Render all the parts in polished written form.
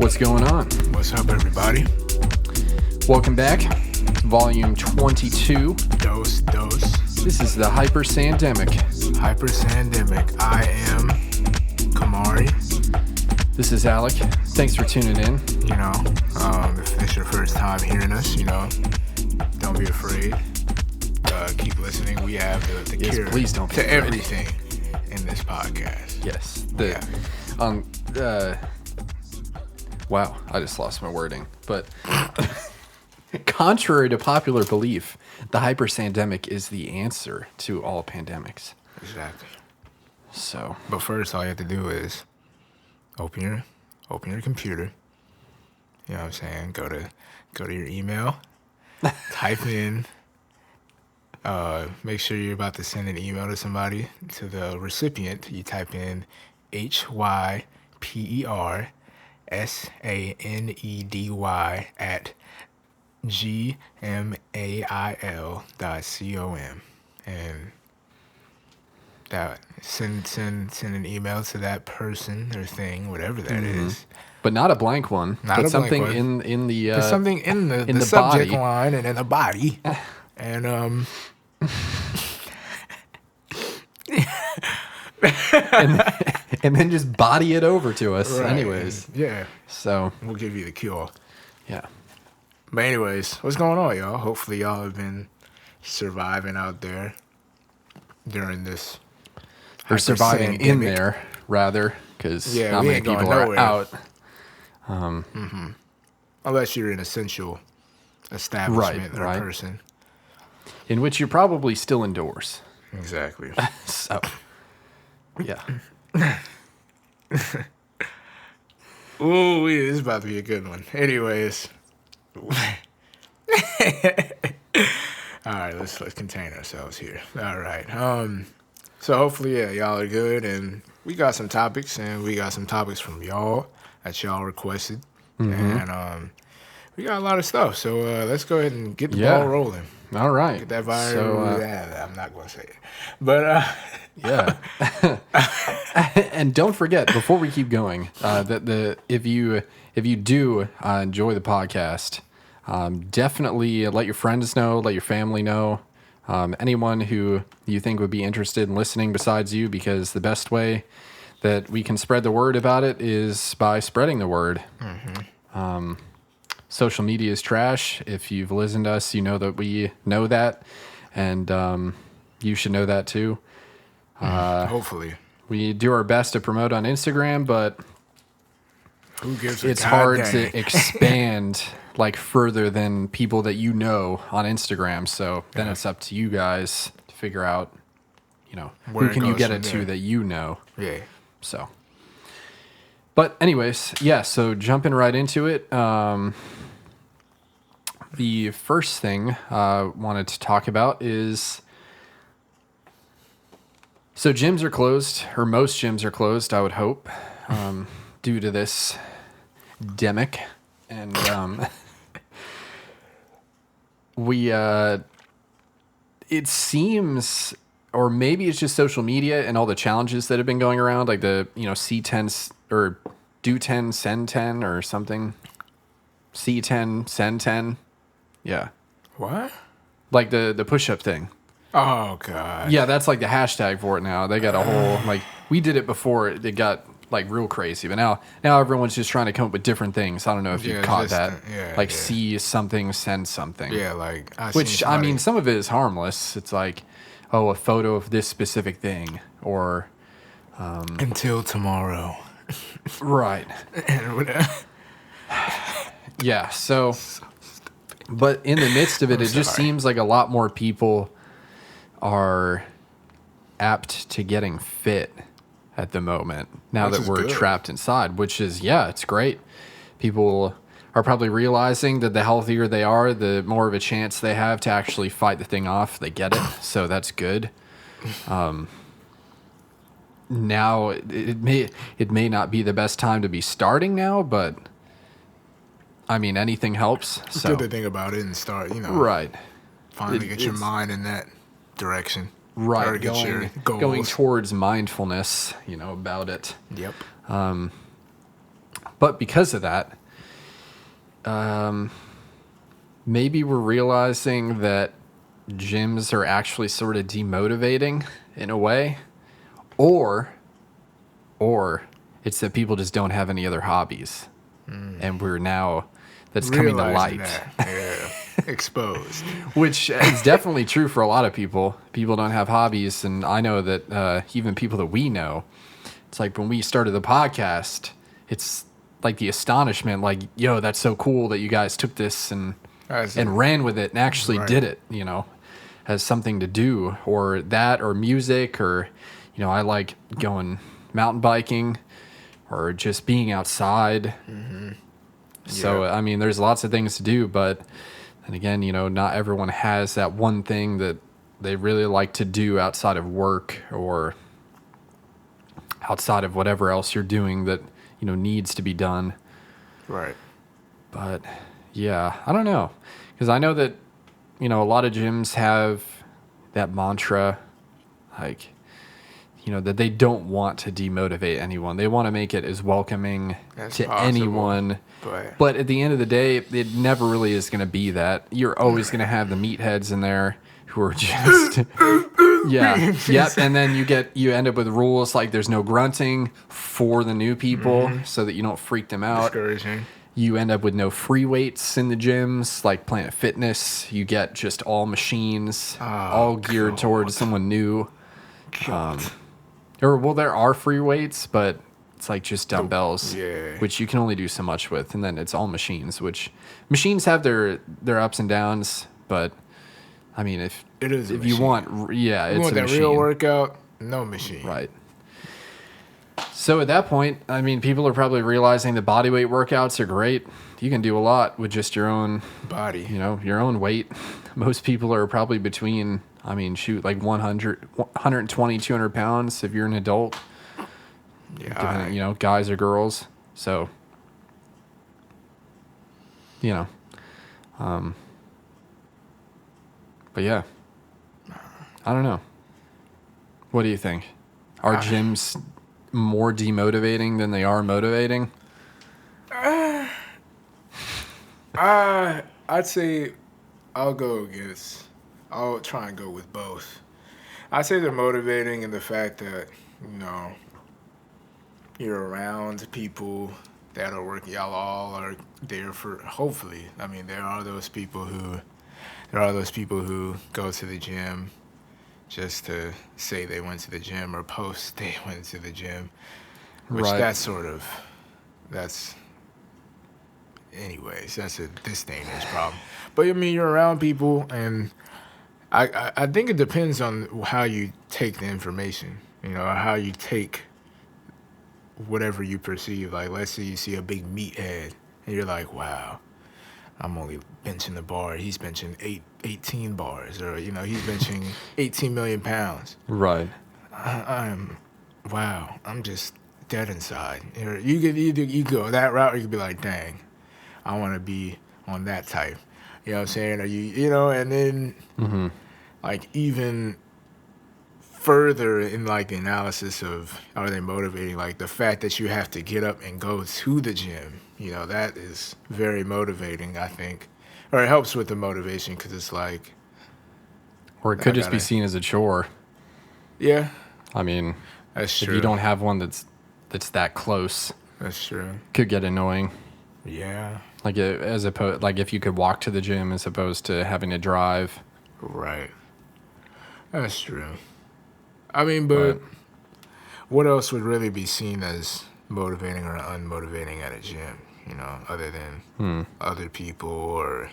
What's going on? What's up, everybody? Welcome back. Volume 22. Dose. This is the Hypersandemic. Hypersandemic. I am Kamari. This is Alec. Thanks for tuning in. If it's your first time hearing us, don't be afraid. Keep listening. We have the Yes, cure please don't be to afraid. everything in this podcast. Yes. Wow, I just lost my wording. But contrary to popular belief, the hypersandemic is the answer to all pandemics. Exactly. So, But first, all you have to do is open your computer. You know what I'm saying? Go to your email. Type in. Make sure you're about to send an email to somebody. To the recipient, you type in HYPERSANEDY at gmail.com, and that send an email to that person or thing, whatever that is. but not a blank one. Not but a something blank one. in the There's something in the the subject body. line and in the body, and and then just body it over to us right. anyways. Yeah, So, we'll give you the cure. yeah. But anyways, what's going on, y'all? Hopefully y'all have been surviving out there during this. Or surviving in hypersandemic. there, rather, because Yeah, not we many ain't going people are nowhere. out. Unless you're an essential establishment or right. person. In which you're probably still indoors. Exactly. So, yeah. Ooh, this is about to be a good one. Anyways. All right, let's contain ourselves here. All right. So hopefully, yeah, y'all are good, and we got some topics, from y'all that y'all requested, and we got a lot of stuff. So let's go ahead and get the Yeah. ball rolling. All right. Get that virus. So, I'm not going to say it, but yeah. And don't forget, before we keep going, that if you do enjoy the podcast, definitely let your friends know, let your family know, anyone who you think would be interested in listening besides you, because the best way that we can spread the word about it is by spreading the word. Social media is trash. If you've listened to us, you know that we know that, and you should know that too. hopefully. We do our best to promote on Instagram, but Who gives a it's hard goddamn? to expand like further than people that you know on Instagram. So then it's up to you guys to figure out, Where who it can you goes get from it to there. that you know. Yeah. So, but anyways, yeah. So jumping right into it, the first thing I wanted to talk about is, so gyms are closed, or most gyms are closed, I would hope, due to this demic, and it seems, or maybe it's just social media and all the challenges that have been going around, like the, C10 or do 10, send 10 or something. C10, send 10. Yeah. What? Like the push-up thing. Oh, God. Yeah, that's like the hashtag for it now. They got a whole, like, we did it before it got like real crazy, but now everyone's just trying to come up with different things. I don't know if you've caught that. Like see something, send something. Yeah, like Which, I mean, some of it is harmless. It's like, oh, a photo of this specific thing, or until tomorrow. right. Yeah. So, but in the midst of it, it just seems like a lot more people are apt to getting fit at the moment now Which that is we're good. trapped inside, which is, yeah, it's great. People are probably realizing that the healthier they are, the more of a chance they have to actually fight the thing off. They get it. So that's good. Now it may not be the best time to be starting now, but I mean, anything helps. So Good to think about it and start, right. finally get your mind in that direction. Right, Or get your goals. going towards mindfulness, about it. Yep. But because of that, Maybe we're realizing that gyms are actually sort of demotivating in a way, or it's that people just don't have any other hobbies, and we're now that's coming to Realizing light. that, yeah, exposed. Which is definitely true for a lot of people. People don't have hobbies, and I know that even people that we know, it's like when we started the podcast, it's like the astonishment, like, yo, that's so cool that you guys took this and ran with it and actually Right. did it, has something to do, or that, or music, or, I like going mountain biking, or just being outside. So, Yeah. I mean, there's lots of things to do, but then again, not everyone has that one thing that they really like to do outside of work or outside of whatever else you're doing that, needs to be done. Right. But yeah, I don't know. Because I know that, a lot of gyms have that mantra, like, that they don't want to demotivate anyone. They want to make it as welcoming As to possible, anyone. But But at the end of the day, it never really is going to be that. You're always going to have the meatheads in there who are just, yeah, yep. And then you end up with rules like there's no grunting for the new people so that you don't freak them out. discouraging. You end up with no free weights in the gyms, like Planet Fitness. You get just all machines, all geared towards someone new. Or, well, there are free weights, but it's like just dumbbells, Yeah. which you can only do so much with. And then it's all machines, which machines have their ups and downs. But, I mean, if It is a if you machine. want, yeah, You it's want a that machine. real workout? No machine. Right. So at that point, I mean, people are probably realizing that bodyweight workouts are great. You can do a lot with just your own Body. your own weight. Most people are probably between, I mean, shoot, like 100, 120, 200 pounds if you're an adult, Yeah. depending, guys or girls. So, but yeah, I don't know. What do you think? Are gyms more demotivating than they are motivating? I'd say I'll try and go with both. I'd say they're motivating in the fact that, you're around people that are working. Y'all all are there for, hopefully. I mean, there are those people who go to the gym just to say they went to the gym or post they went to the gym. Which Right. that's anyways, that's this day and age problem. But I mean, you're around people, and I think it depends on how you take the information, or how you take whatever you perceive. Like, let's say you see a big meathead, and you're like, wow, I'm only benching the bar. He's benching 18 bars, or, he's benching 18 million pounds. Right. I'm just dead inside. You could either you go that route, or you could be like, dang, I want to be on that type. You know what I'm saying? Or and then like even further in like the analysis of are they motivating, like the fact that you have to get up and go to the gym, that is very motivating, I think. Or it helps with the motivation because it's like, Or it could just be gotta- seen as a chore. yeah, I mean, that's if true. you don't have one that's that close, That's true. could get annoying. Yeah. Like like if you could walk to the gym as opposed to having to drive. Right. That's true. I mean, but what else would really be seen as motivating or unmotivating at a gym, other than other people or,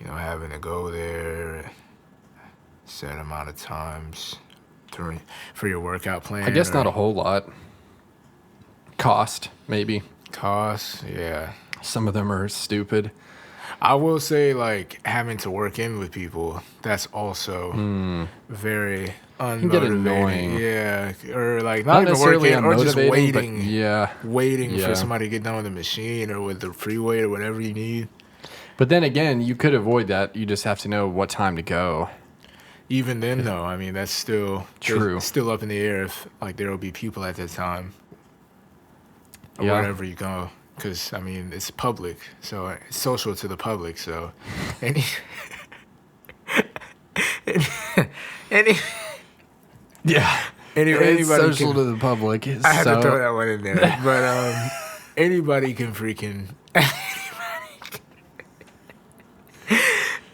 having to go there a set amount of times for your workout plan? I guess not a whole lot. Cost, maybe. Cost, yeah. Some of them are stupid. I will say, like, having to work in with people, that's also very Can get annoying. unmotivating. Yeah, or like not even necessarily working, or just unmotivating, waiting. but yeah. Waiting Yeah. for somebody to get done with the machine or with the free weight or whatever you need. But then again, you could avoid that. You just have to know what time to go. Even then, though, I mean, that's still True. Still up in the air if like there will be people at that time or Yeah. wherever you go. because I mean it's public, so it's social to the public. So any any Yeah. anybody It's social can, to the public. I had to throw So, that one in there, but anybody can freaking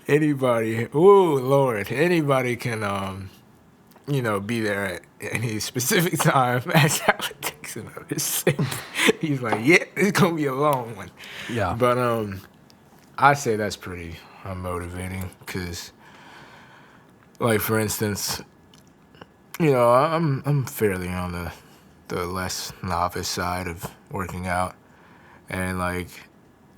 anybody. Oh Lord, anybody can be there at any specific time. That's how it takes another sip. He's like, yeah, it's gonna be a long one. yeah. But I say that's pretty unmotivating because, like for instance, I'm fairly on the less novice side of working out, and like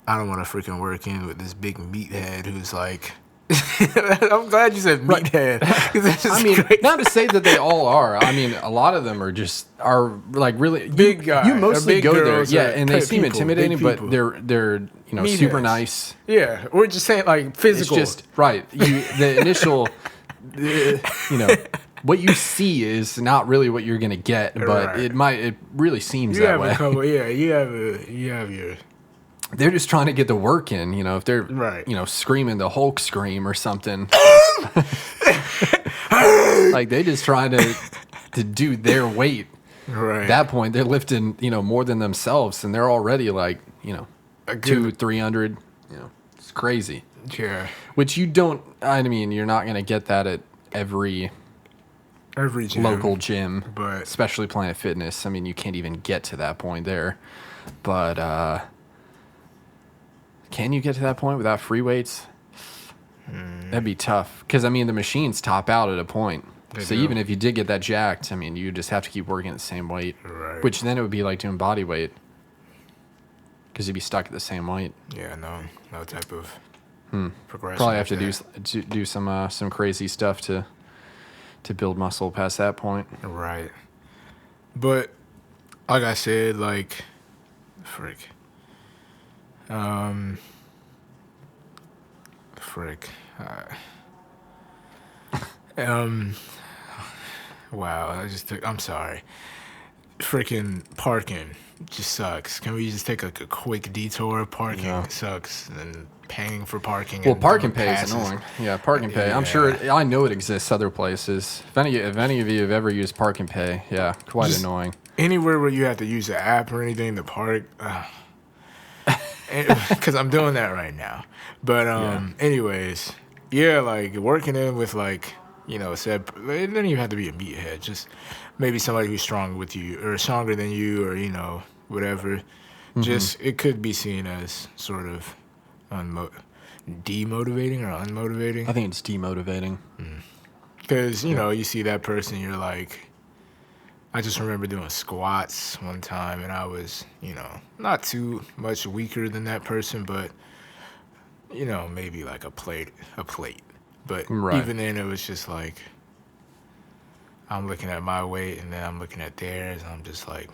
I don't want to freaking work in with this big meathead who's like. I'm glad you said meathead. 'Cause that's just I mean, crazy. not to say that they all are. I mean, a lot of them are like really Big guys You or mostly big go there, girls yeah, or and they big seem people, intimidating, big but people. they're Meatheads. super nice. Yeah, we're just saying like It's physical. just right. The initial, what you see is not really what you're gonna get, but Right. it really seems you that have way. a couple. Yeah, you have your They're just trying to get the work in. If they're Right. screaming the Hulk scream or something, like they just trying to do their weight. right. At that point, they're lifting more than themselves, and they're already like A good- 200-300. It's crazy. Yeah, Which you don't. I mean, you're not gonna get that at every every gym. local gym, but- especially Planet Fitness. I mean, you can't even get to that point there. But can you get to that point without free weights? That'd be tough. Because I mean, the machines top out at a point. They So do. even if you did get that jacked, I mean, you just have to keep working at the same weight. Right. Which then it would be like doing body weight. Because you'd be stuck at the same weight. Yeah, no type of progression. Probably like have to that. do some crazy stuff to build muscle past that point. Right. But like I said, like frick. Frick. Wow, I'm sorry. Freaking parking just sucks. Can we just take like a quick detour? Parking Yeah. sucks, and paying for parking. Well, and parking doing pay is passes. annoying. Yeah, parking pay. I'm Yeah. sure. I know it exists other places. If any of you have ever used parking pay, yeah, quite Just- annoying. Anywhere where you have to use the app or anything to park, because I'm doing that right now. But anyways, yeah, like working in with like said, it doesn't even have to be a meathead. Just maybe somebody who's stronger with you or stronger than you, or whatever. Just it could be seen as sort of demotivating or unmotivating. I think it's demotivating. Because, you see that person, you're like, I just remember doing squats one time, and I was, not too much weaker than that person, but, maybe like a plate. But Right. even then, it was just like, I'm looking at my weight, and then I'm looking at theirs, and I'm just like,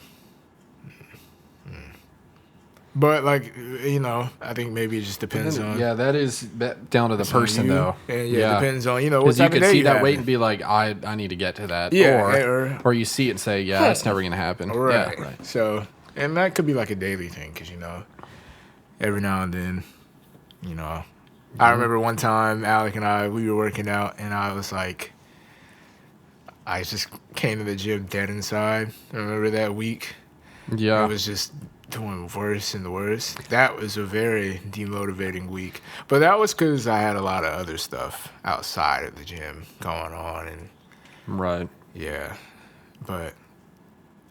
But, like, I think maybe it just depends on... Yeah, that is down to the person, you. though. And yeah, it depends on, what Because you type of could day see you that having. weight and be like, I need to get to that. Yeah, or you see it and say, yeah, that's never going to happen. Right. Yeah, right. So, and that could be like a daily thing because, every now and then, I remember one time Alec and we were working out and I was like, I just came to the gym dead inside. Remember that week? Yeah. It was just doing worse and worse. That was a very demotivating week. But that was because I had a lot of other stuff outside of the gym going on and Right. yeah, but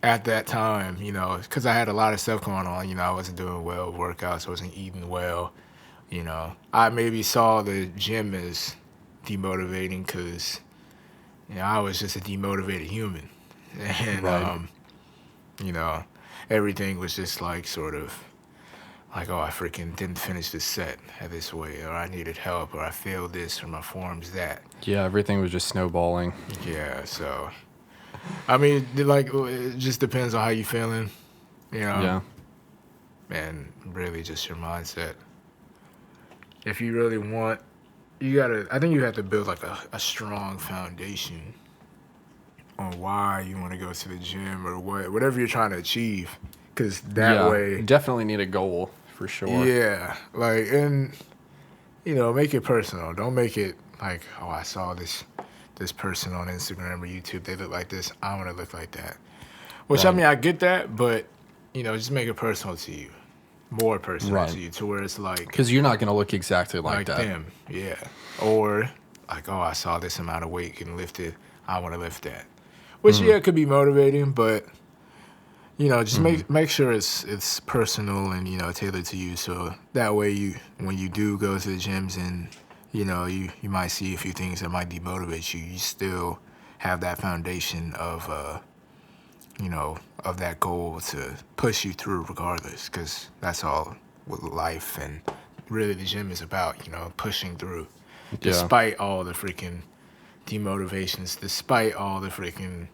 at that time, because I had a lot of stuff going on, I wasn't doing well with workouts, I wasn't eating well, I maybe saw the gym as demotivating because, I was just a demotivated human. And, Right. Everything was just like sort of like, oh, I freaking didn't finish this set at this way, or I needed help, or I failed this, or my form's that. Yeah, everything was just snowballing. Yeah, so I mean, it just depends on how you feeling, Yeah. and really just your mindset. If you really want, I think you have to build like a strong foundation on why you want to go to the gym or whatever you're trying to achieve. because that way, definitely need a goal for sure. yeah, like, and make it personal. Don't make it like, oh, I saw this person on Instagram or YouTube. They look like this. I want to look like that. Which I Right. mean, I get that, but just make it personal to you, more personal Right. to you, to where it's like Because you're not going to look exactly like that. them, yeah. Or like, oh, I saw this amount of weight getting lifted. I want to lift that. Which it could be motivating, but just make sure it's personal and tailored to you. So that way, when you do go to the gyms and you might see a few things that might demotivate you, you still have that foundation of of that goal to push you through regardless, because that's all what life and really the gym is about, pushing through. Yeah. Despite all the freaking demotivations, despite all the freaking,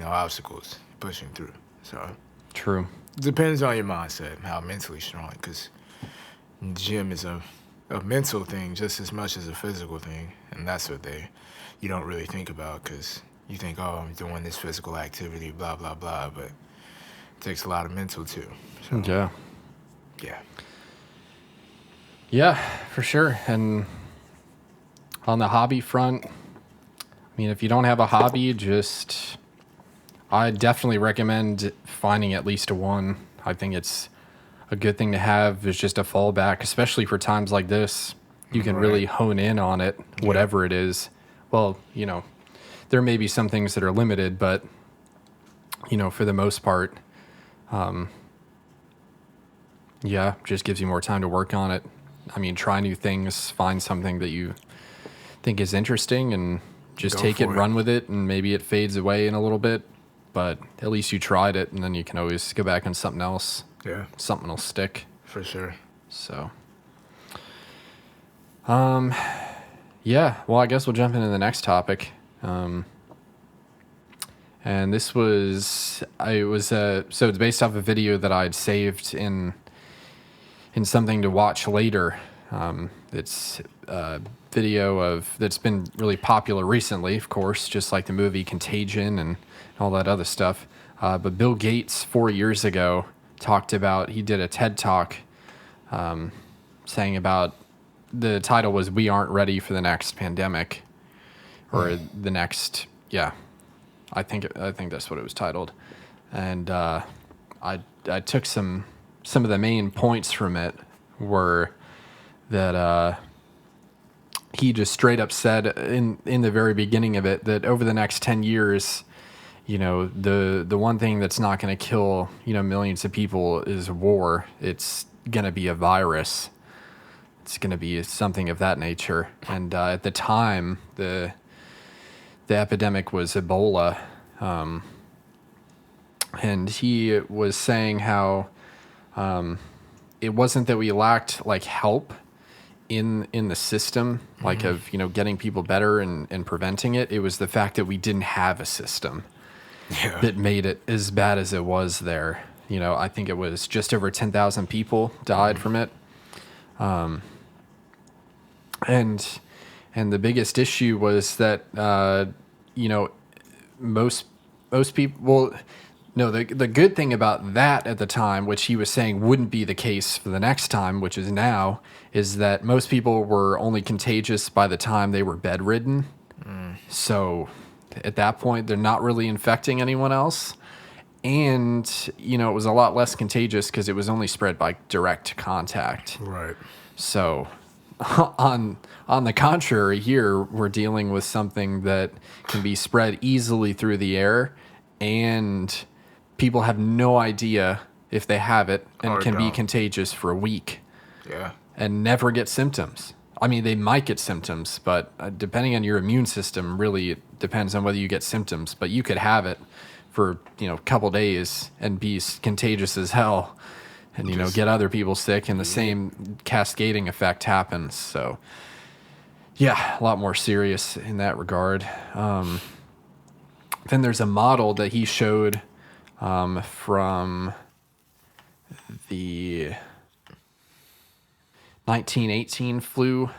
obstacles, pushing through. So, True. depends on your mindset, how mentally strong, because the gym is a mental thing just as much as a physical thing, and that's what you don't really think about, because you think, oh, I'm doing this physical activity, blah, blah, blah, but it takes a lot of mental, too. So, Yeah. yeah. Yeah, for sure. And on the hobby front, I mean, if you don't have a hobby, I definitely recommend finding at least one. I think it's a good thing to have is just a fallback, especially for times like this. You can really hone in on it, whatever it is. Well, there may be some things that are limited, but, for the most part, just gives you more time to work on it. I mean, try new things, find something that you think is interesting and just Go take it, for it. run with it, and maybe it fades away in a little bit, but at least you tried it, and then you can always go back on something else. Yeah, Something will stick. for sure. So, yeah, well, I guess we'll jump into the next topic. And this so it's based off a video that I'd saved in something to watch later. It's a video that's been really popular recently, of course, just like the movie Contagion and all that other stuff. But Bill Gates 4 years ago he did a TED Talk saying about, the title was "We Aren't Ready for the Next Pandemic," or the next, I think that's what it was titled. And I took some of the main points from it were that he just straight up said in the very beginning of it that over the next 10 years, the one thing that's not going to kill, millions of people is war. It's going to be a virus. It's going to be something of that nature. And at the time, the epidemic was Ebola. And he was saying how it wasn't that we lacked like help in the system, like of getting people better and preventing it. It was the fact that we didn't have a system that made it as bad as it was there. I think it was just over 10,000 people died from it. And the biggest issue was that most people. Well, no, the good thing about that at the time, which he was saying wouldn't be the case for the next time, which is now, is that most people were only contagious by the time they were bedridden. So at that point, they're not really infecting anyone else. And, it was a lot less contagious because it was only spread by direct contact. Right. So on the contrary, here we're dealing with something that can be spread easily through the air, and people have no idea if they have it, and Or can be don't. contagious for a week Yeah. and never get symptoms. I mean, they might get symptoms, but depending on your immune system, really it depends on whether you get symptoms. But you could have it for a couple days and be contagious as hell, and get other people sick, and the same cascading effect happens. So yeah, a lot more serious in that regard. Then there's a model that he showed from the 1918 flu,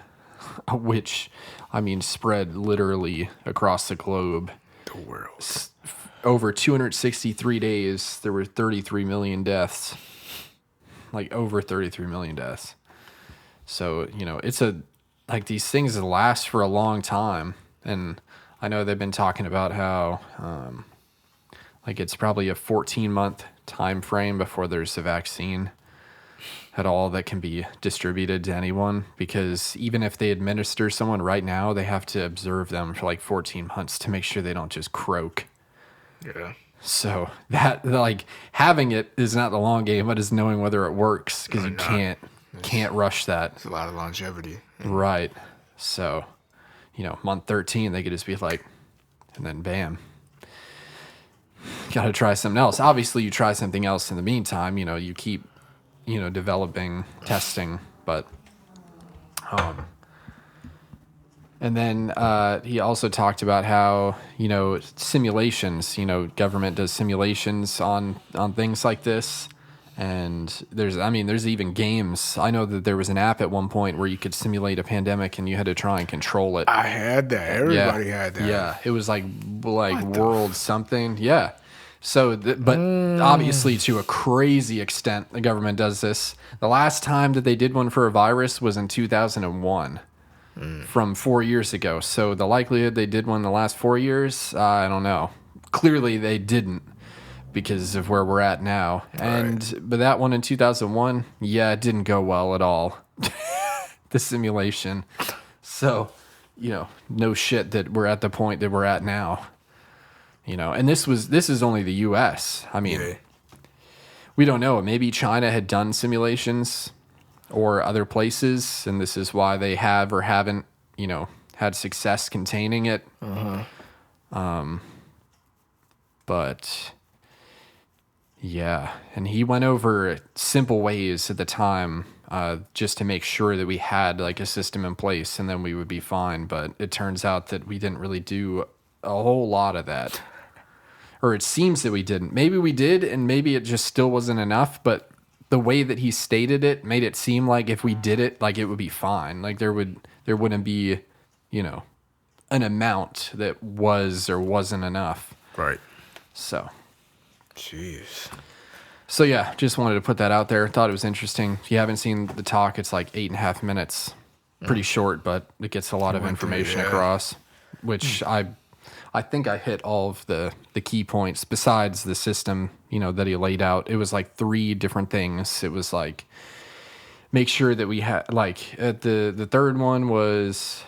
which, I mean, spread literally across the globe. The world. over 263 days, there were 33 million deaths. Like over 33 million deaths. So, it's like these things last for a long time. And I know they've been talking about how, like it's probably a 14-month time frame before there's a vaccine at all that can be distributed to anyone. Because even if they administer someone right now, they have to observe them for like 14 months to make sure they don't just croak. Yeah. So that, like, having it is not the long game, but is knowing whether it works, because you can't rush that. It's a lot of longevity. Right. So, month 13, they could just be like, and then bam, got to try something else. Obviously, you try something else in the meantime. You keep, developing, testing, but and then he also talked about how, simulations, government does simulations on things like this. And there's even games. I know that there was an app at one point where you could simulate a pandemic and you had to try and control it. I had that. Everybody had that. Yeah. It was like world something. Yeah. So, but obviously to a crazy extent, the government does this. The last time that they did one for a virus was in 2001. From 4 years ago. So the likelihood they did one the last 4 years, I don't know. Clearly they didn't because of where we're at now. Right. But that one in 2001, it didn't go well at all. The simulation. So, no shit that we're at the point that we're at now. And this is only the US. I mean, we don't know. Maybe China had done simulations or other places, and this is why they have or haven't, had success containing it. But yeah, and he went over simple ways at the time, just to make sure that we had like a system in place, and then we would be fine. But it turns out that we didn't really do a whole lot of that, or it seems that we didn't. Maybe we did, and maybe it just still wasn't enough, but the way that he stated it made it seem like if we did it, like it would be fine. Like there wouldn't be, an amount that was or wasn't enough. Right. So. Jeez. So yeah, just wanted to put that out there. Thought it was interesting. If you haven't seen the talk, it's like 8.5 minutes. Pretty short, but it gets a lot of information across, which I think I hit all of the key points besides the system, that he laid out. It was like 3 different things. It was like, make sure that we had, like, at the third one was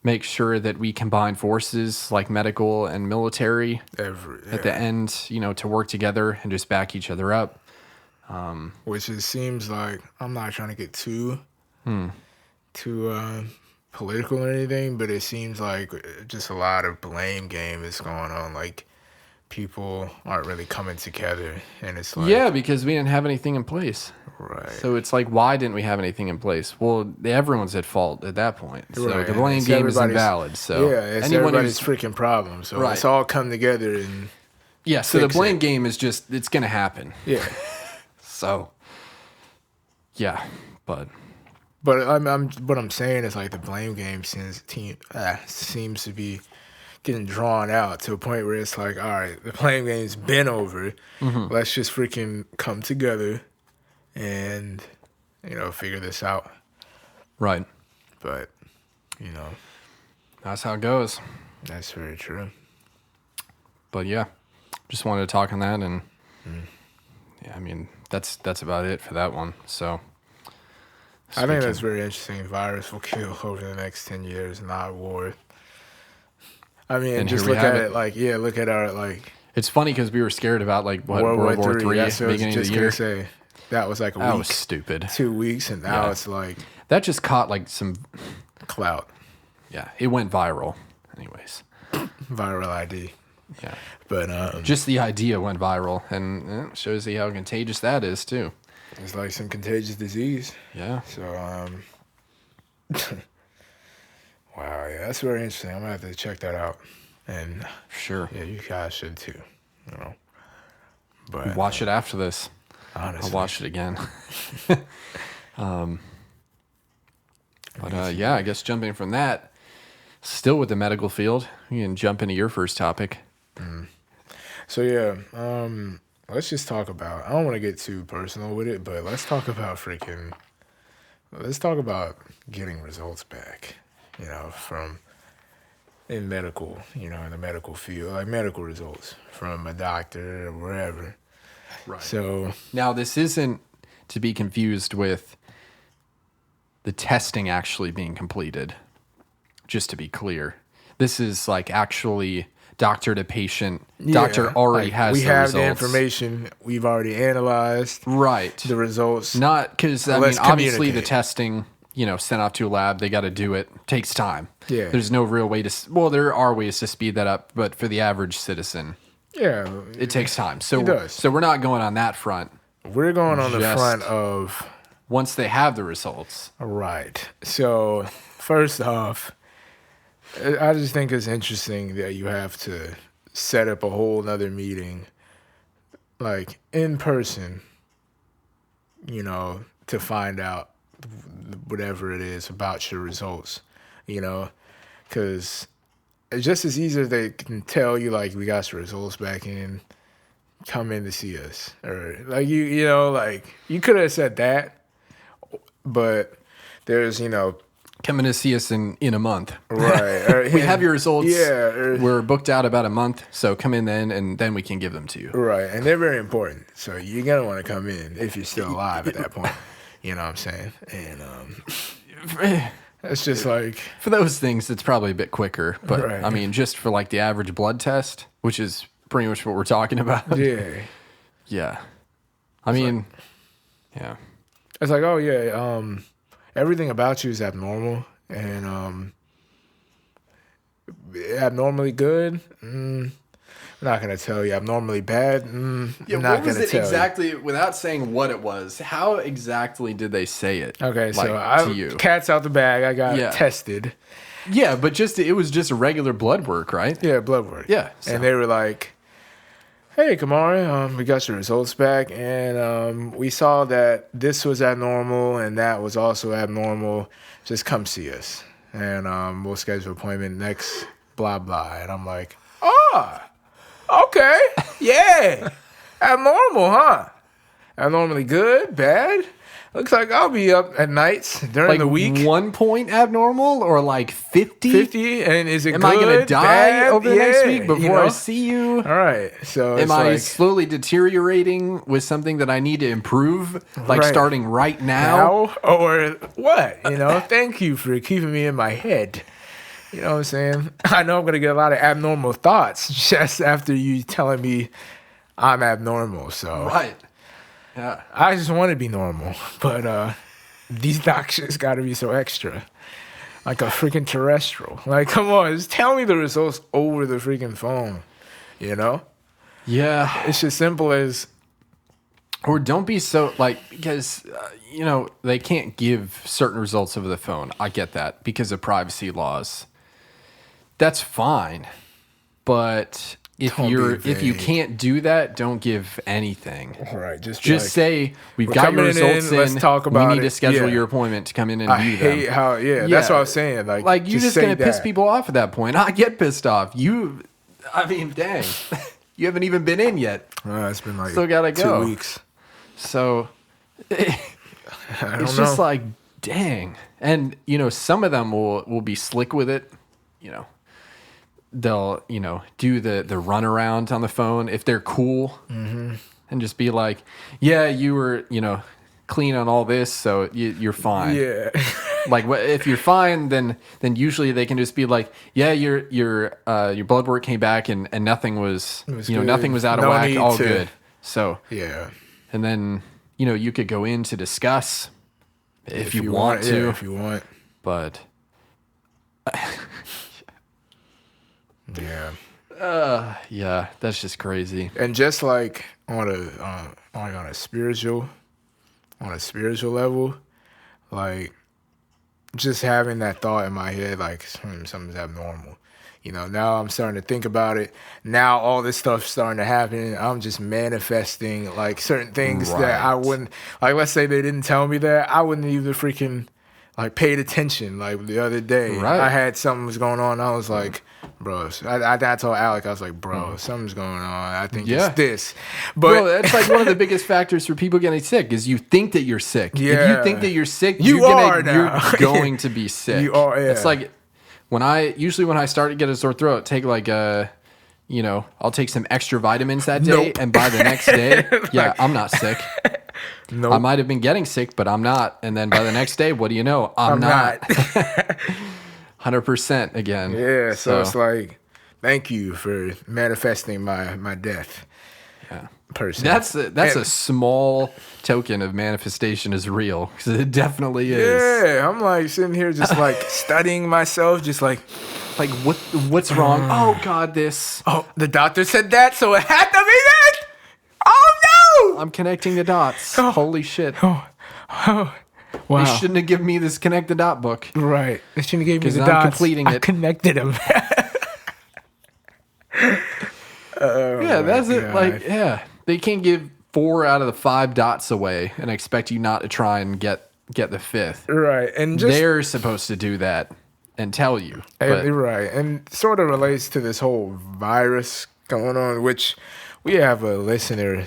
make sure that we combine forces like medical and military at the end, to work together and just back each other up. Which it seems like, I'm not trying to get too political or anything, but it seems like just a lot of blame game is going on. Like, people aren't really coming together, and it's like, because we didn't have anything in place. Right. So it's like, why didn't we have anything in place? Well, everyone's at fault at that point. So right. The blame game is invalid. So it's everybody's freaking problem. So let's all come together and so the blame game is just, it's gonna happen. Yeah. So but what I'm saying is, like, the blame game seems to be getting drawn out to a point where it's like, all right, the blame game's been over. Let's just freaking come together and figure this out. Right. But that's how it goes. That's very true. But yeah, just wanted to talk on that, and I mean that's about it for that one. So. I think that's very interesting. Virus will kill over the next 10 years, not war. I mean, and just look at it like, look at our, like... It's funny because we were scared about, like, what, World War III at the beginning of the year. Say, that was like a week. That was stupid. 2 weeks, and now it's like... That just caught, like, some... clout. Yeah, it went viral. Anyways. Viral ID. Yeah. But... just the idea went viral, and it shows you how contagious that is, too. It's like some contagious disease. Yeah. So, wow, yeah, that's very interesting. I'm gonna have to check that out. And sure. Yeah, you guys should too. But watch it after this. Honestly. I'll watch it again. But I guess jumping from that, still with the medical field, you can jump into your first topic. So yeah, let's just talk about. I don't want to get too personal with it, but let's talk about getting results back. You know, from in medical, you know, in the medical field, like medical results from a doctor or wherever. Right. So now this isn't to be confused with the testing actually being completed. Just to be clear, this is like actually doctor to patient. Doctor already has we the have results. the information. We've already analyzed Right. the results. Not because I mean, Let's obviously the communicate. testing, you know, sent off to a lab, they got to do it. Takes time. Yeah. There's no real way to. Well, there are ways to speed that up, but for the average citizen, Yeah, it takes time. So, It does. so we're not going on that front. we're going on the Just- front of Once they have the results, right. So first off, I just think it's interesting that you have to set up a whole nother meeting, like in person, you know, to find out whatever it is about your results, you know, because it's just as easy as they can tell you, like, we got your results back in, come in to see us. Or, like, you know, like, you could have said that, but there's, you know, coming to see us in a month. right. Or, We have your results. Yeah. Or, We're booked out about a month, so come in then, and then we can give them to you. right. And they're very important. So you're going to want to come in if you're still alive at that point. You know what I'm saying? And it's just like, For those things, it's probably a bit quicker. But Right. I mean, just for like the average blood test, which is pretty much what we're talking about. yeah. Yeah. I mean, yeah. It's like, oh yeah, everything about you is abnormal, and abnormally good. I'm not gonna tell you. Abnormally bad. Yeah, not what was gonna it tell exactly, without saying what it was, how exactly did they say it? you. Okay, like, so I to you. cat's out the bag. I got Yeah. tested. Yeah, but it was just a regular blood work, right? Yeah, blood work. Yeah, so- and they were like, "Hey, Kamari, we got your results back, and we saw that this was abnormal and that was also abnormal. Just come see us, and we'll schedule an appointment next blah blah." And I'm like, "Oh, okay, yeah, abnormal, huh? Abnormally good, bad. Looks like I'll be up at nights during Like the week. 1 point abnormal or like 50? 50, and is it Am good? I going to die bad? over the next Yeah, week before you know? I see you? All right, so Am it's I like, slowly deteriorating with something that I need to improve, like Right. starting right now? now or what? You know, thank you for keeping me in my head. You know what I'm saying? I know I'm gonna get a lot of abnormal thoughts just after you telling me I'm abnormal. So Right. Yeah. I just want to be normal, but these doctors got to be so extra, like a freaking terrestrial. Like, come on, just tell me the results over the freaking phone. You know, Yeah. it's as simple as Or don't be so because you know, they can't give certain results over the phone. I get that because of privacy laws. That's fine. But if Don't be if you vague. can't do that, don't give anything. all right. Just Just say we've "We're got your coming in, results in. let's talk about we need to it." schedule Yeah. your appointment to come in and I view them. hate how that's Yeah. what I was saying. Like You're just say gonna piss that. people off at that point. I get pissed off. I mean, dang, you haven't even been in yet. It's been like Still gotta go. 2 weeks. So I don't it's know. just like, dang. And you know, some of them will be slick with it. You know, they'll do the runaround on the phone if they're cool, and just be like, yeah, you were clean on all this, so you're fine. yeah. Like, if you're fine, then usually they can just be like, yeah, your blood work came back and nothing was was nothing good. was out of No whack, need all to- good. So Yeah. and then you could go in to discuss if you want to, yeah, if you want. but Yeah. yeah, that's just crazy. And just like on a spiritual level, like just having that thought in my head, like something's abnormal. Now I'm starting to think about it. Now all this stuff's starting to happen. I'm just manifesting like certain things that I Right. wouldn't, like, let's say they didn't tell me that, I wouldn't even freaking like paid attention. Like the other day, Right. I had something was going on. I was like, bro. So I told Alec, I was like, bro, something's going on. I think Yeah. it's this. But Bro, that's like one of the biggest factors for people getting sick is you think that you're sick. If you think that you're sick, You are now. you're going to be sick. You are, yeah. It's like when I start to get a sore throat, take like I'll take some extra vitamins that day, Nope. and by the next day, I'm not sick. Nope. I might have been getting sick, but I'm not. And then by the next day, what do you know? I'm not. 100% again. Yeah, so it's like, thank you for manifesting my death. Yeah. Person. That's a small token of manifestation is real, because it definitely is. Yeah, I'm like sitting here just like studying myself, just like what's wrong? Oh God, this. Oh, the doctor said that, so it had to be that. Oh no! I'm connecting the dots. Oh. Holy shit! Oh, wow! They shouldn't have given me this connect the dot book. Right? They shouldn't have gave me 'Cause the I'm dots. completing I it. connected them. Yeah, that's it. God. Like, yeah, they can't give 4 out of the 5 dots away and expect you not to try and get the 5th. Right, and just They're supposed to do that and tell you. But right, and sort of relates to this whole virus going on, which we have a listener,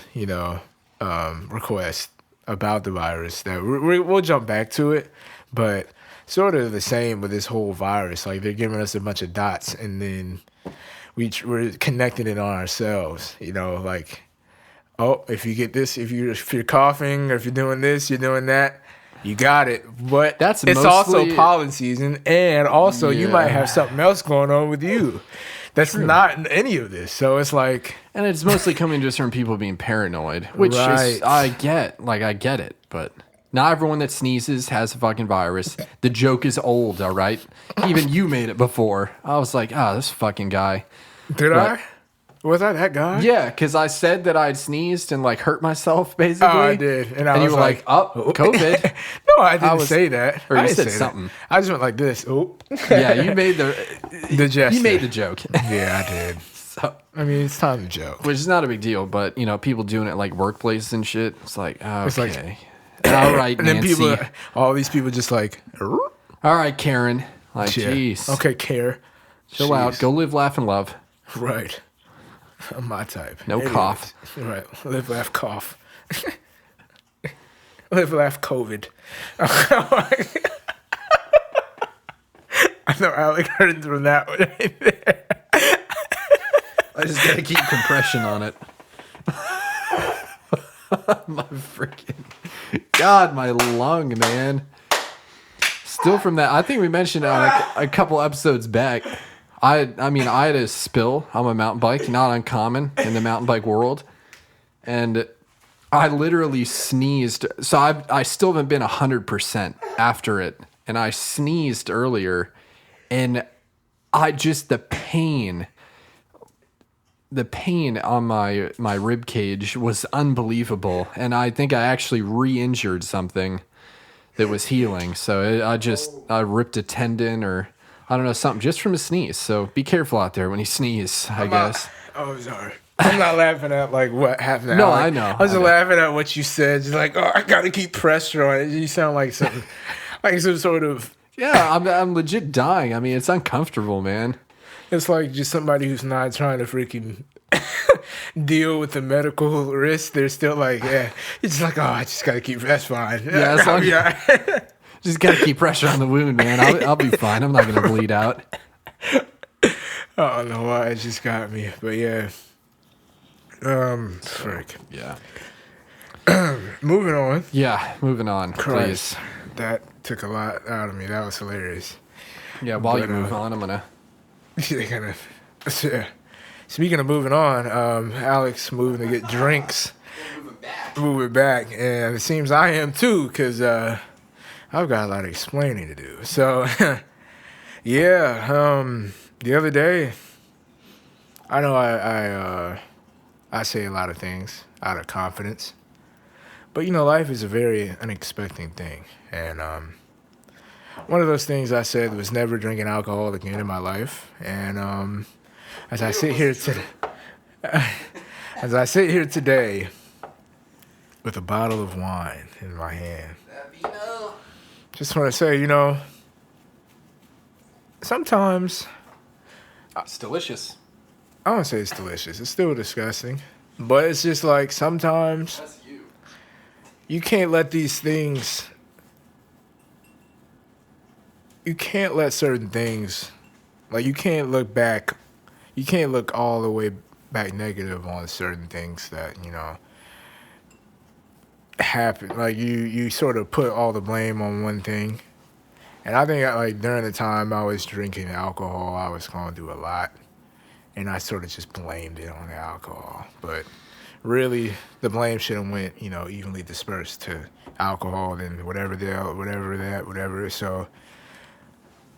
request about the virus that we'll jump back to it, but sort of the same with this whole virus. Like they're giving us a bunch of dots, and then we're connecting it on ourselves. Like, oh, if you get this, if you're coughing, or if you're doing this, you're doing that. You got it, but That's it's also pollen season, and also you might have something else going on with you that's not in any of this. So it's like, and it's mostly coming just from people being paranoid, which is, I get it, but not everyone that sneezes has a fucking virus. The joke is old, all right? Even you made it before. I was like, this fucking guy. Did I? Was I that guy? Yeah, because I said that I'd sneezed and like hurt myself, basically. Oh, I did, and you was were like, COVID. No, I didn't say that. Or I you didn't said say something. that. I just went like this. Oh, Yeah, you made the gesture. You made the joke. Yeah, I did. So, I mean, it's time to joke. which is not a big deal, but people doing it like workplaces and shit. It's like, okay. It's like- all right, And then Nancy. all these people just like, All right, Karen. Like, yeah. jeez. Okay, care. Chill out. Go live, laugh, and love. Right. I'm my type. No cough. Right. Live, laugh, cough. Live, laugh, COVID. I know Alec heard from that one right there. I just gotta keep compression on it. My freaking God, my lung, man. Still from that. I think we mentioned on a couple episodes back. I had a spill on my mountain bike, not uncommon in the mountain bike world, and I literally sneezed. So I still haven't been 100% after it, and I sneezed earlier, and the pain on my rib cage was unbelievable, and I think I actually re-injured something that was healing. So I ripped a tendon, or I don't know, something just from a sneeze. So be careful out there when you sneeze, I guess. Oh, sorry. I'm not laughing at like what happened. No, Alec. I know. I was just laughing at what you said. Just like, I gotta keep pressure on it. You sound like something, like some sort of. Yeah, I'm legit dying. I mean, it's uncomfortable, man. It's like just somebody who's not trying to freaking deal with the medical risk. They're still like, yeah. It's like, I just gotta keep. That's fine. Yeah, as long just gotta keep pressure on the wound, man. I'll be fine. I'm not gonna bleed out. I don't know why it just got me, but yeah. Frick. Yeah. Moving on. Yeah, moving on, Christ, please. that took a lot out of me. That was hilarious. Yeah, while But, you move on, I'm gonna. Yeah. Speaking of moving on, Alex moving to get drinks. Moving back, and it seems I am too, because I've got a lot of explaining to do. So, yeah, the other day, I know I say a lot of things out of confidence, but life is a very unexpected thing, and one of those things I said was never drinking alcohol again in my life, and as I sit here today, with a bottle of wine in my hand, just want to say, sometimes It's delicious. I don't say it's delicious. It's still disgusting. But it's just like sometimes That's you. you can't let these things. You can't let certain things, like you can't look back. You can't look all the way back negative on certain things that happen. Like you sort of put all the blame on one thing. And I think like during the time I was drinking alcohol, I was going through a lot, and I sort of just blamed it on the alcohol. But really, the blame should have went evenly dispersed to alcohol, then whatever. So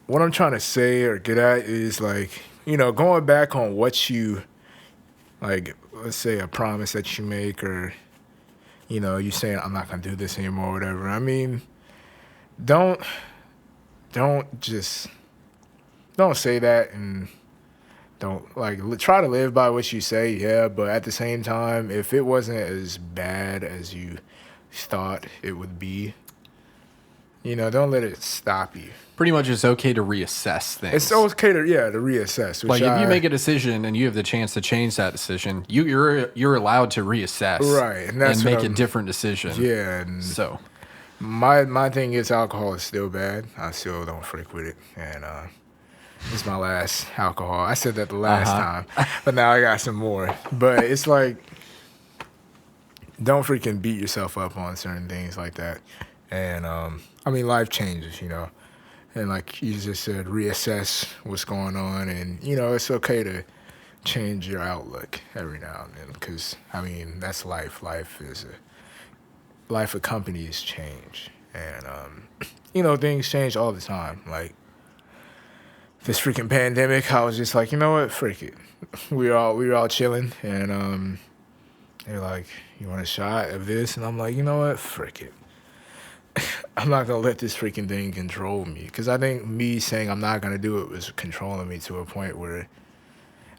what I'm trying to say or get at is like going back on what you like. Let's say a promise that you make, or you saying I'm not gonna do this anymore, or whatever. I mean, don't just don't say that, and don't try to live by what you say, yeah, but at the same time, if it wasn't as bad as you thought it would be, don't let it stop you. Pretty much it's okay to reassess things. It's okay to reassess. Like if you make a decision and you have the chance to change that decision, you're allowed to reassess, right, and make a different decision. Yeah, and so my thing is alcohol is still bad. I still don't freak with it, and it's my last alcohol. I said that the last time, but now I got some more. But it's like, don't freaking beat yourself up on certain things like that. And I mean, life changes, and like you just said, reassess what's going on, and it's okay to change your outlook every now and then, because I mean that's life. Life accompanies change, and things change all the time. Like this freaking pandemic, I was just like, you know what, freak it. We were all chilling, and they're like, you want a shot of this, and I'm like, you know what, frick it. I'm not gonna let this freaking thing control me, because I think me saying I'm not gonna do it was controlling me to a point where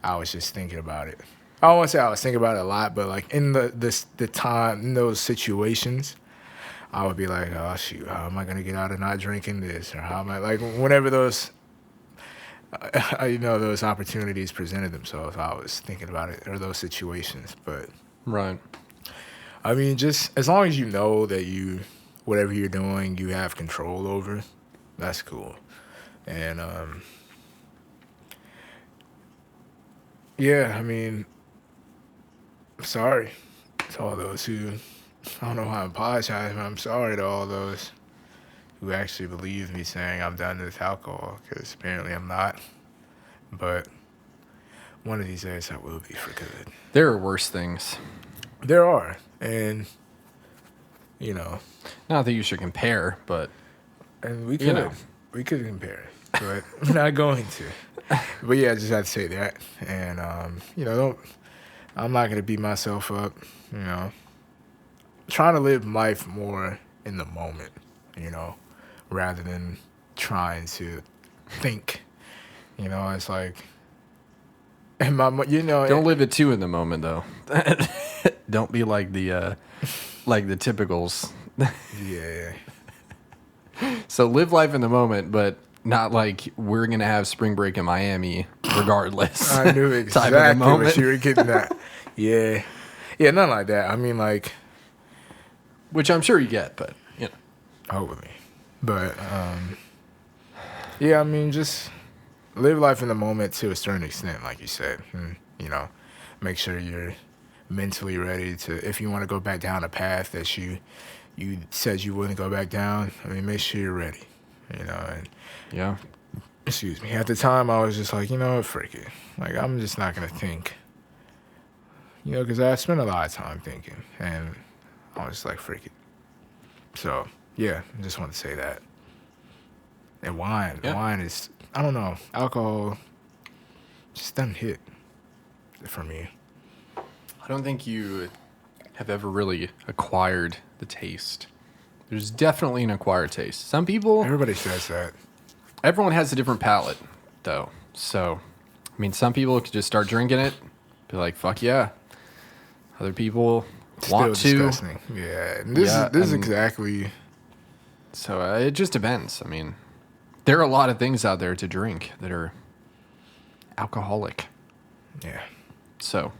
I was just thinking about it. I don't want to say I was thinking about it a lot, but like in the time in those situations, I would be like, oh shoot, how am I gonna get out of not drinking this, or how am I whenever those those opportunities presented themselves, I was thinking about it, or those situations. But right, I mean, just as long as you know that whatever you're doing, you have control over, that's cool. And yeah, I mean, sorry to all those who, I don't know how to apologize, but I'm sorry to all those who actually believe me saying I'm done with alcohol, because apparently I'm not. But one of these days I will be for good. There are worse things. There are, and not that you should compare, but and we could compare, but we're not going to. But yeah, I just had to say that, and I'm not gonna beat myself up. Trying to live life more in the moment, rather than trying to think. It's like, and don't live it too in the moment though. Don't be like the typicals. Yeah. So live life in the moment, but not like we're gonna have spring break in Miami regardless. I knew exactly what you were getting at. Yeah, nothing like that. I mean, like, which I'm sure you get, but hopefully. But yeah, I mean, just live life in the moment to a certain extent, like you said. And, make sure you're mentally ready to, if you want to go back down a path that you said you wouldn't go back down. I mean, make sure you're ready. And yeah. Excuse me. At the time, I was just like, frick it. Like, I'm just not gonna think. Because I spent a lot of time thinking, and I was just like, frick it. So yeah, I just want to say that. And wine is, I don't know, alcohol just doesn't hit for me. I don't think you have ever really acquired the taste. There's definitely an acquired taste. Some people... Everybody says that. Everyone has a different palate, though. So, I mean, some people could just start drinking it, be like, fuck yeah. Other people want to. Disgusting. Yeah. This is exactly... So, it just depends. I mean, there are a lot of things out there to drink that are alcoholic. Yeah. So,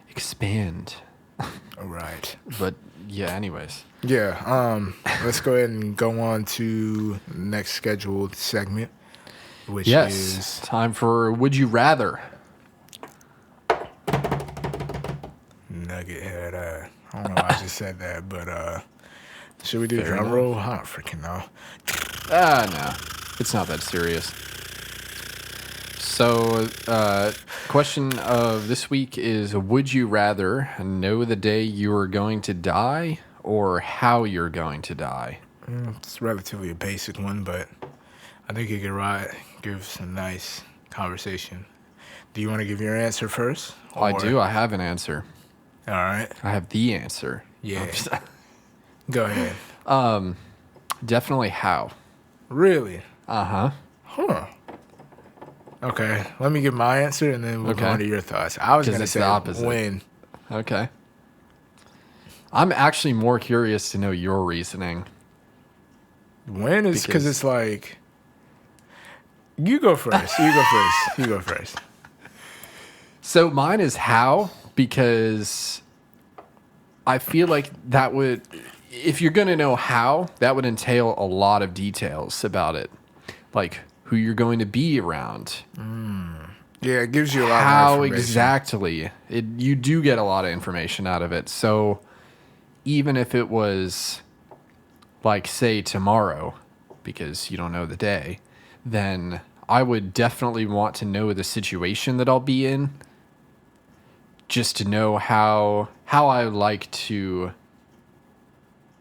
expand. All right. But yeah, anyways. Yeah. Let's go ahead and go on to the next scheduled segment, which Yes. is Time for Would You Rather. Nugget Head. I don't know why I just said that, but should we do Fair drum enough. roll? I don't freaking know. No. It's not that serious. So, question of this week is, would you rather know the day you are going to die or how you're going to die? It's relatively a basic one, but I think it could give some nice conversation. Do you want to give your answer first? I do. I have an answer. All right. I have the answer. Yeah. Go ahead. Definitely how. Really? Uh-huh. Huh. Okay. Let me give my answer, and then we'll go Okay. on to your thoughts. I was 'Cause going to it's say the opposite. when. Okay. I'm actually more curious to know your reasoning. When is because Because- it's like, you go first. You go first. So mine is how, because I feel like that would, if you're going to know how, that would entail a lot of details about it. Like who you're going to be around. Yeah, it gives you a lot How more information. exactly. You do get a lot of information out of it. So even if it was, like, say, tomorrow, because you don't know the day, then I would definitely want to know the situation that I'll be in, just to know how I like to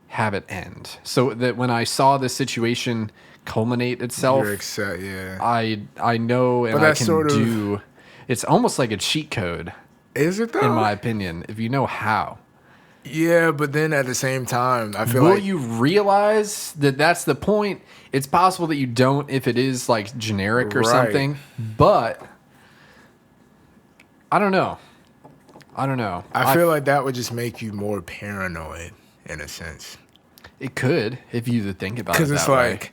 have it end. So that when I saw the situation culminate itself, You're excited, yeah. I know and But I that's can sort of- do. It's almost like a cheat code, Is it though? in my opinion, if you know how. Yeah, but then at the same time, I feel Will like you realize that that's the point? It's possible that you don't if it is like generic or Right. something, but I don't know. I feel like that would just make you more paranoid in a sense. It could if you think about it Because that it's way. like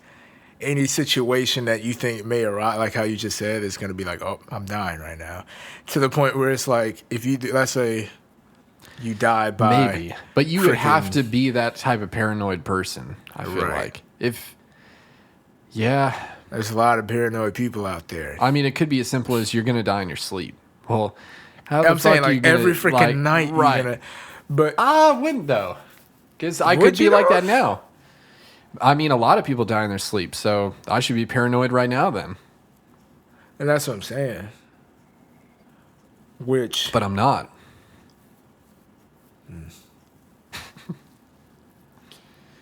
any situation that you think may arise, like how you just said, is going to be like, oh, I'm dying right now. To the point where it's like, if you, let's say you die by. Maybe, but you would have freaking- to be that type of paranoid person. I feel Right. like yeah. There's a lot of paranoid people out there. I mean, it could be as simple as you're gonna die in your sleep. Well, how the I'm saying fuck are you like gonna, every freaking like, night right? you're going to. But I wouldn't though, because I Would could be you like though? that now. I mean, a lot of people die in their sleep, so I should be paranoid right now then. and that's what I'm saying. Which But I'm not.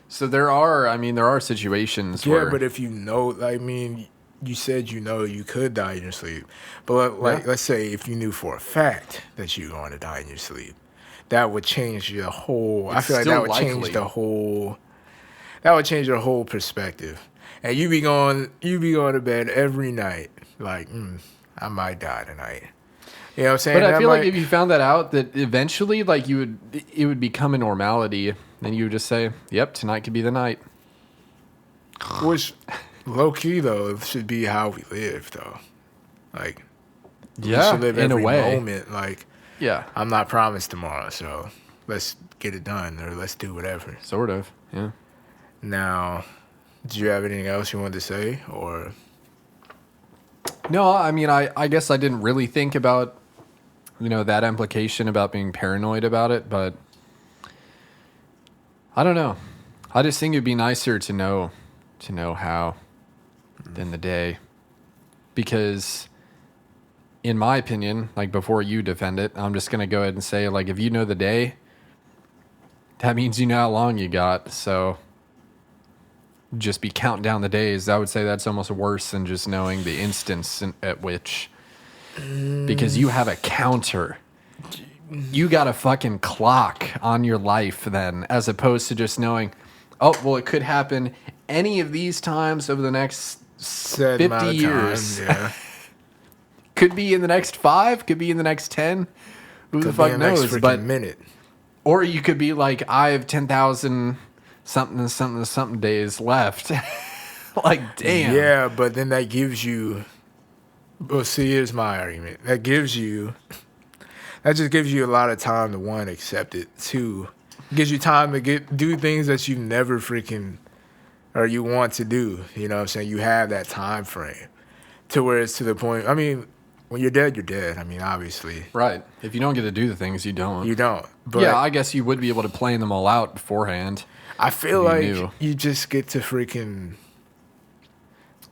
So there are situations yeah, where but if you know, I mean, you said you could die in your sleep, but like Yeah. let's say if you knew for a fact that you're going to die in your sleep, that would change your whole. I It's feel like that still would likely. change the whole. That would change your whole perspective, and you be going to bed every night like, I might die tonight. You know what I'm saying? But I That feel like might- if you found that out, that eventually, like it would become a normality. Then you would just say, "Yep, tonight could be the night." which low key though should be how we live though, like. We Yeah, should live in a every way. moment like Yeah, I'm not promised tomorrow, so let's get it done or let's do whatever. sort of. Yeah. Now, do you have anything else you wanted to say or No, I mean, I guess I didn't really think about, that implication about being paranoid about it, but I don't know. I just think it'd be nicer to know how than the day, because in my opinion, like before you defend it, I'm just gonna go ahead and say, like, if you know the day, that means you know how long you got. So just be counting down the days. I would say that's almost worse than just knowing the instance at which, because you have a counter. You got a fucking clock on your life then, as opposed to just knowing, oh, well, it could happen any of these times over the next said 50 amount of years. time? Yeah. Could be in the next 5, could be in the next 10. Who the Could be fuck the next knows? freaking But minute. or you could be like, I have 10,000 something days left. Like, damn. Yeah, but then that gives you But see, here's my argument. That just gives you a lot of time to, one, accept it. Two, gives you time to do things that you never freaking, or you want to do. You know what I'm saying? You have that time frame to where it's to the point. I mean, when you're dead, you're dead. I mean, obviously. Right. If you don't get to do the things, you don't. You don't. But yeah, I guess you would be able to plan them all out beforehand. I feel like you just get to freaking...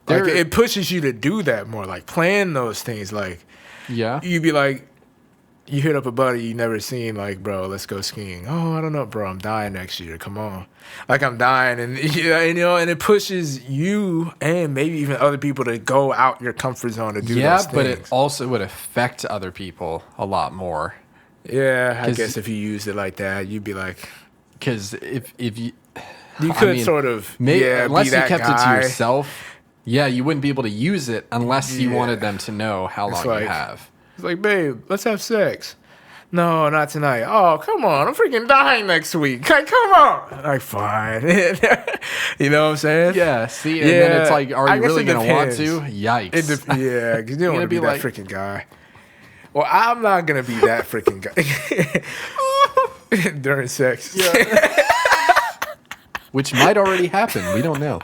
Like, it pushes you to do that more. Like, plan those things. Like, yeah. You'd be like... You hit up a buddy you never seen, like, bro, let's go skiing. Oh, I don't know, bro, I'm dying next year. Come on. Like, I'm dying. And, and it pushes you and maybe even other people to go out your comfort zone to do those things. Yeah, but it also would affect other people a lot more. Yeah, I guess if you used it like that, you'd be like... Because if you... You could sort of, unless be that you kept guy. it to yourself, you wouldn't be able to use it unless you wanted them to know how long you have. It's like, babe, let's have sex. No, not tonight. Oh, come on. I'm freaking dying next week. Like, come on. Like, fine. You know what I'm saying? Yeah, see? And then it's like, are you really going to want to? Yikes. Because you don't want to be that freaking guy. Well, I'm not going to be that freaking guy. During sex. Yeah. Which might already happen. We don't know.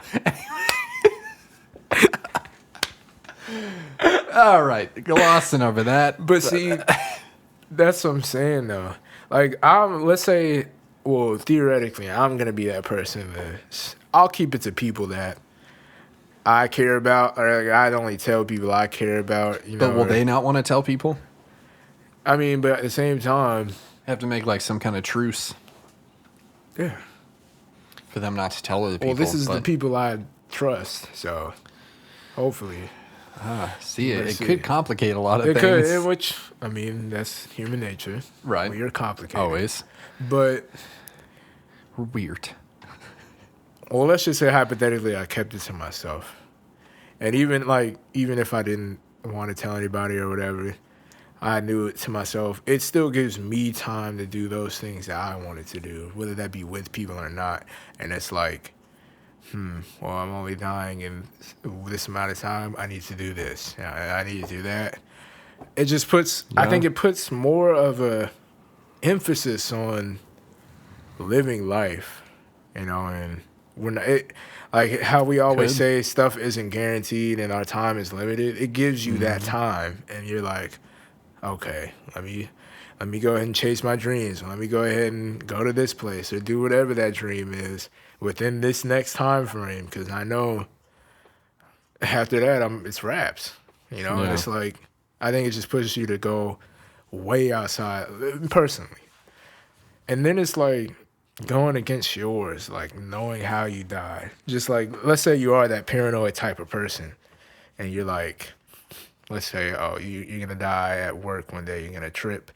All right, glossing over that. But see, that's what I'm saying, though. Like, let's say, well, theoretically, I'm going to be that person that I'll keep it to people that I care about, or like, I'd only tell people I care about. But will they not want to tell people? I mean, but at the same time... Have to make, like, some kind of truce. Yeah. For them not to tell other people. Well, this is the people I trust, so hopefully... See, it could complicate a lot of things. It could, which, I mean, that's human nature. Right. We are complicated. Always. But... We're weird. Well, let's just say hypothetically I kept it to myself. And even if I didn't want to tell anybody or whatever, I knew it to myself, it still gives me time to do those things that I wanted to do, whether that be with people or not. And it's like... well, I'm only dying in this amount of time. I need to do this. I need to do that. It just puts, I think it puts more of a emphasis on living life, and like how we always say stuff isn't guaranteed and our time is limited. It gives you that time, and you're like, okay, let me go ahead and chase my dreams. Let me go ahead and go to this place or do whatever that dream is within this next time frame, because I know after that it's wraps. And it's like, I think it just pushes you to go way outside personally. And then it's like going against yours, like knowing how you die. Just like, let's say you are that paranoid type of person and you're like, let's say, you're going to die at work one day. You're going to trip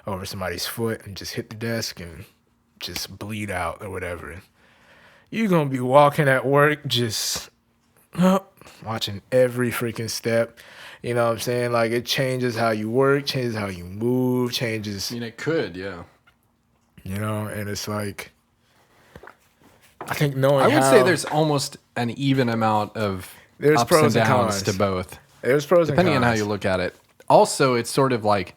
over somebody's foot and just hit the desk and just bleed out or whatever. You're going to be walking at work just watching every freaking step. You know what I'm saying? Like, it changes how you work, changes how you move, changes. I mean, it could, yeah. And it's like, I think knowing I would say there's almost an even amount of ups pros and and downs cons to both. There's pros and cons. Depending on how you look at it. Also, it's sort of like,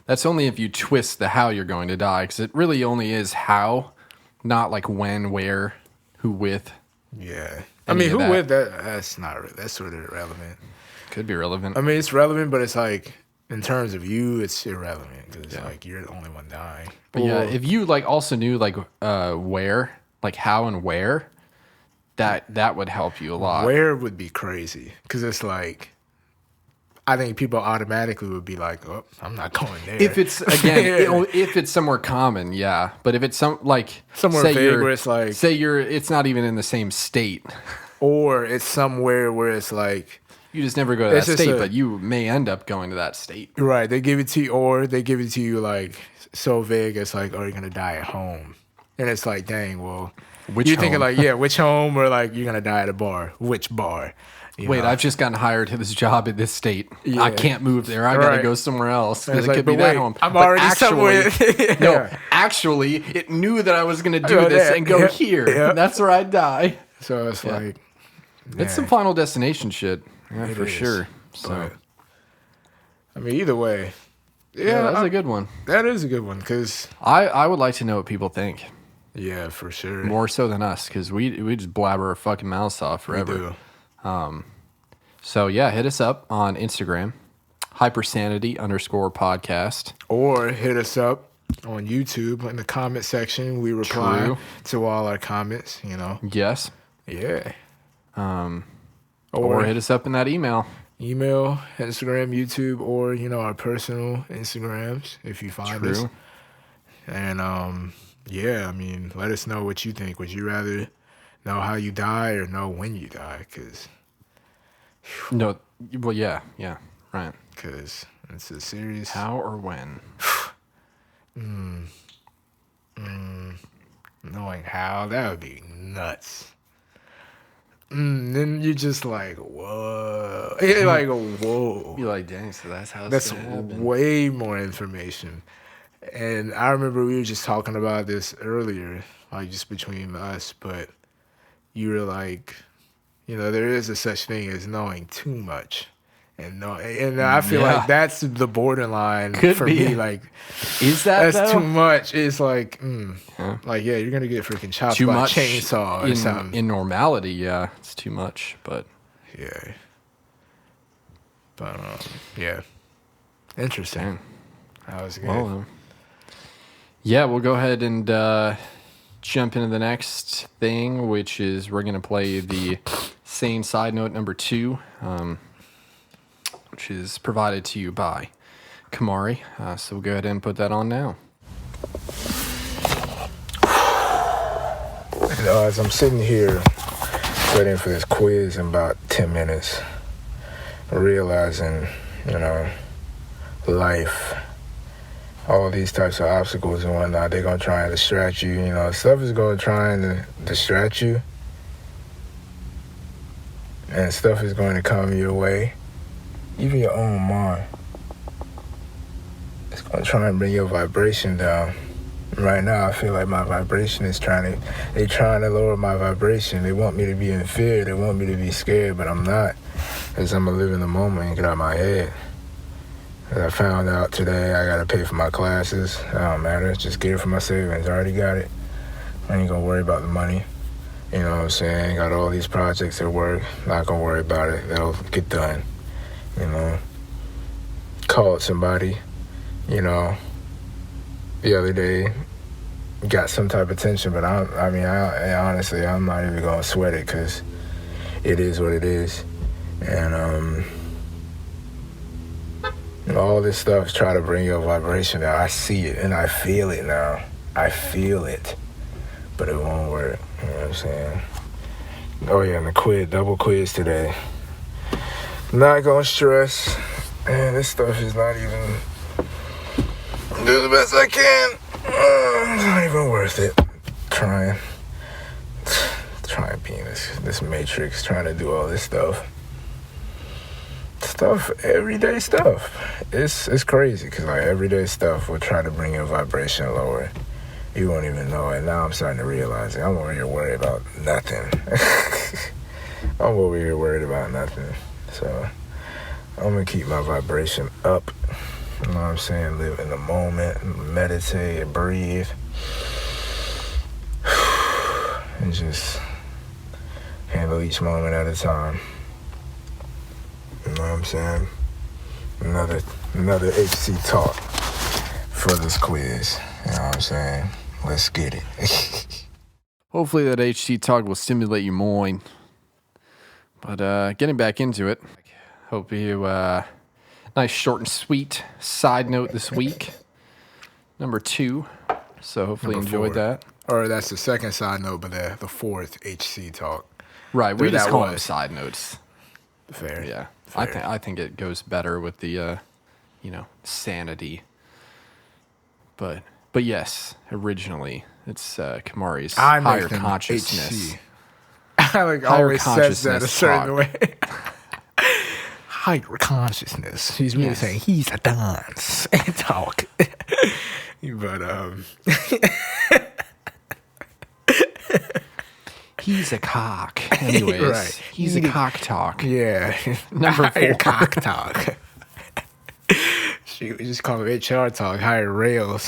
that's only if you twist the how you're going to die, because it really only is how, not like when, where, who with. Yeah. I mean, who with, that's sort of irrelevant. Could be relevant. I mean, it's relevant, but it's like, in terms of you, it's irrelevant, because it's like, you're the only one dying. But yeah, if you like also knew like where, like how and where, that would help you a lot. Where would be crazy, because it's like, I think people automatically would be like, "Oh, I'm not going there." If it's if it's somewhere common, yeah. But if it's somewhere vague where it's like, it's not even in the same state, or it's somewhere where it's like you just never go to that state, but you may end up going to that state. Right? They give it to you, or they give it to you like so vague. It's like, "Oh, you're gonna die at home," and it's like, "Dang, well." You're thinking like, which home, or like, you're going to die at a bar. Which bar? Wait, I've just gotten hired to this job in this state. Yeah. I can't move there. I got to go somewhere else. Because it could be that home. I'm already somewhere. No, actually, it knew that I was going to do this and go here. Yeah. That's where I'd die. So it's like... It's some Final Destination shit. Yeah, for sure. So, But, I mean, either way. yeah, that's a good one. That is a good one, because... I would like to know what people think. Yeah, for sure. More so than us, because we just blabber our fucking mouths off forever. We do. So, yeah, hit us up on Instagram, Hypersanedy_podcast. Or hit us up on YouTube in the comment section. We reply True. to all our comments, Yes. Yeah. Or hit us up in that email. Email, Instagram, YouTube, or, our personal Instagrams if you find us. True. And, yeah, I mean, let us know what you think. Would you rather know how you die or know when you die? No, well, yeah, right. Because it's a serious... How or when? Knowing how, that would be nuts. Then you're just like, whoa. You're like, whoa. You're like, dang, so that's how it's That's gonna happen. way more information. And I remember we were just talking about this earlier, like just between us, but you were like, there is a such thing as knowing too much. And I feel like that's the borderline Could for be. me. Like, Is that that's though? too much. It's like, like, yeah, you're gonna get freaking chopped Too by much a chainsaw or something. in normality, yeah, it's too much, but Yeah. But yeah, interesting. dang. That was good. Well, yeah, we'll go ahead and jump into the next thing, which is we're gonna play the Sane Side Note number 2, which is provided to you by Kamari. So we'll go ahead and put that on now. As I'm sitting here waiting for this quiz in about 10 minutes, realizing, life, all these types of obstacles and whatnot, they're going to try and distract you. Stuff is going to try and distract you. And stuff is going to come your way. Even your own mind. It's going to try and bring your vibration down. Right now, I feel like my vibration is they're trying to lower my vibration. They want me to be in fear. They want me to be scared, but I'm not. Because I'm going to live in the moment and get out of my head. As I found out today, I got to pay for my classes. It don't matter. Just get it from my savings. I already got it. I ain't going to worry about the money. You know what I'm saying? Got all these projects at work. Not going to worry about it. They'll get done. Called somebody, the other day, got some type of tension, but I honestly, I'm not even going to sweat it because it is what it is. And, all this stuff try to bring your vibration down. I see it and I feel it now. I feel it, but it won't work. You know what I'm saying? Oh yeah, and the double quiz today. Not gonna stress. Man, this stuff is not even do the best I can. It's not even worth it. Trying being this matrix, trying to do all this stuff, everyday stuff. It's crazy because like everyday stuff will try to bring your vibration lower. You won't even know it. Now I'm starting to realize it. I'm over here worried about nothing. I'm over here worried about nothing. So I'm going to keep my vibration up. You know what I'm saying? Live in the moment, meditate, breathe. And just handle each moment at a time. You know what I'm saying? Another HC talk for this quiz. You know what I'm saying? Let's get it. Hopefully that HT talk will stimulate your mind. But getting back into it, hope you nice short and sweet side note this week. Number 2. So hopefully you enjoyed that. Or that's the second side note, but the fourth HC talk. Right, we just that call them was. side notes. Fair. Yeah. Fair. I think it goes better with the sanity. But yes, originally it's Kamari's higher consciousness. HC. I always says that a certain way. Higher consciousness. He's really saying he's a dance and talk. But he's a cock. Anyways, Right. he's a cock talk. Yeah. Number Higher 4. cock talk. Shoot, we just call it HR talk. Higher rail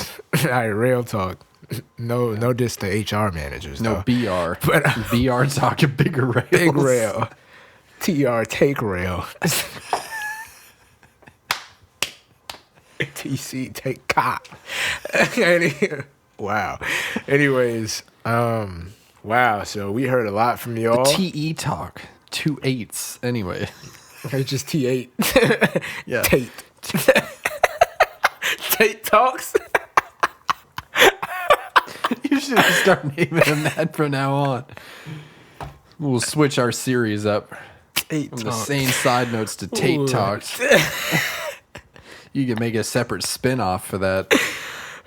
talk. No diss to HR managers. No though. BR. But BR talking bigger rails. Big rail. TR take rail. TC take cock. Wow. Anyways, wow. So we heard a lot from y'all. TE talk. 2 8s. Anyway. It's just T8. Yeah. Tate. Tate talks. You should start naming them that from now on. We'll switch our series up Tate from the talks. sane side notes to Tate Ooh. talks. You can make a separate spin-off for that.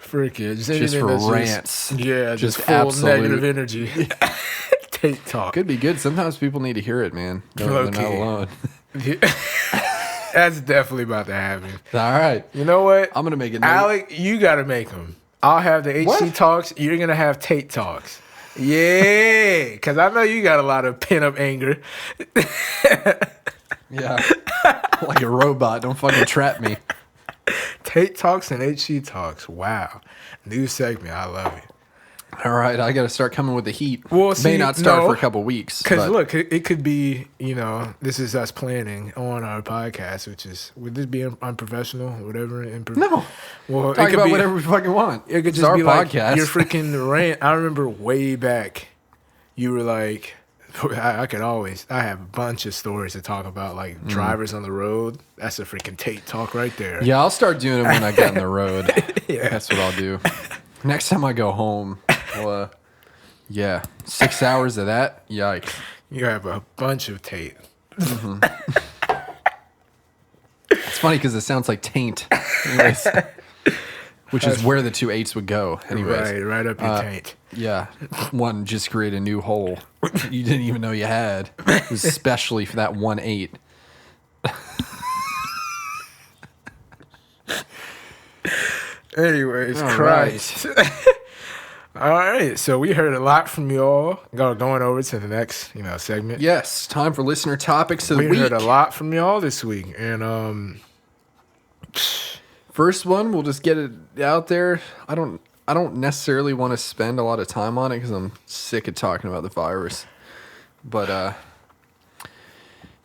Freaking Just for rants. Yeah, just full absolute negative energy. Tate talk. Could be good. Sometimes people need to hear it, man. They're not Okay. alone. That's definitely about to happen. All right. You know what? I'm going to make a note. Alec, you got to make them. I'll have the HC What? talks. You're going to have Tate talks. Yeah, because I know you got a lot of pent-up anger. Yeah. Like a robot. Don't fucking trap me. Tate talks and HC talks. Wow. New segment. I love it. All right. I got to start coming with the heat. Well, May see, not start no, for a couple weeks. Because but look, it could be, this is us planning on our podcast, which is, would this be unprofessional or whatever? No. Well, Talk it could about be, whatever we fucking want. It could It's just our be like podcast. your freaking rant. I remember way back, you were like, I have a bunch of stories to talk about, like drivers on the road. That's a freaking Tate talk right there. Yeah, I'll start doing it when I get on the road. Yeah. That's what I'll do. Next time I go home, well, yeah, 6 hours of that. Yikes. You have a bunch of Tate. It's funny because it sounds like taint. Anyways, which is where the 2 8s would go. Anyways. Right up your taint. Yeah. One just create a new hole you didn't even know you had. It was especially for that 1 8. Anyways, All Christ. All right, so we heard a lot from y'all. Going over to the next, segment. Yes, time for listener topics of the We week. heard a lot from y'all this week, and First one, we'll just get it out there. I don't necessarily want to spend a lot of time on it because I'm sick of talking about the virus. But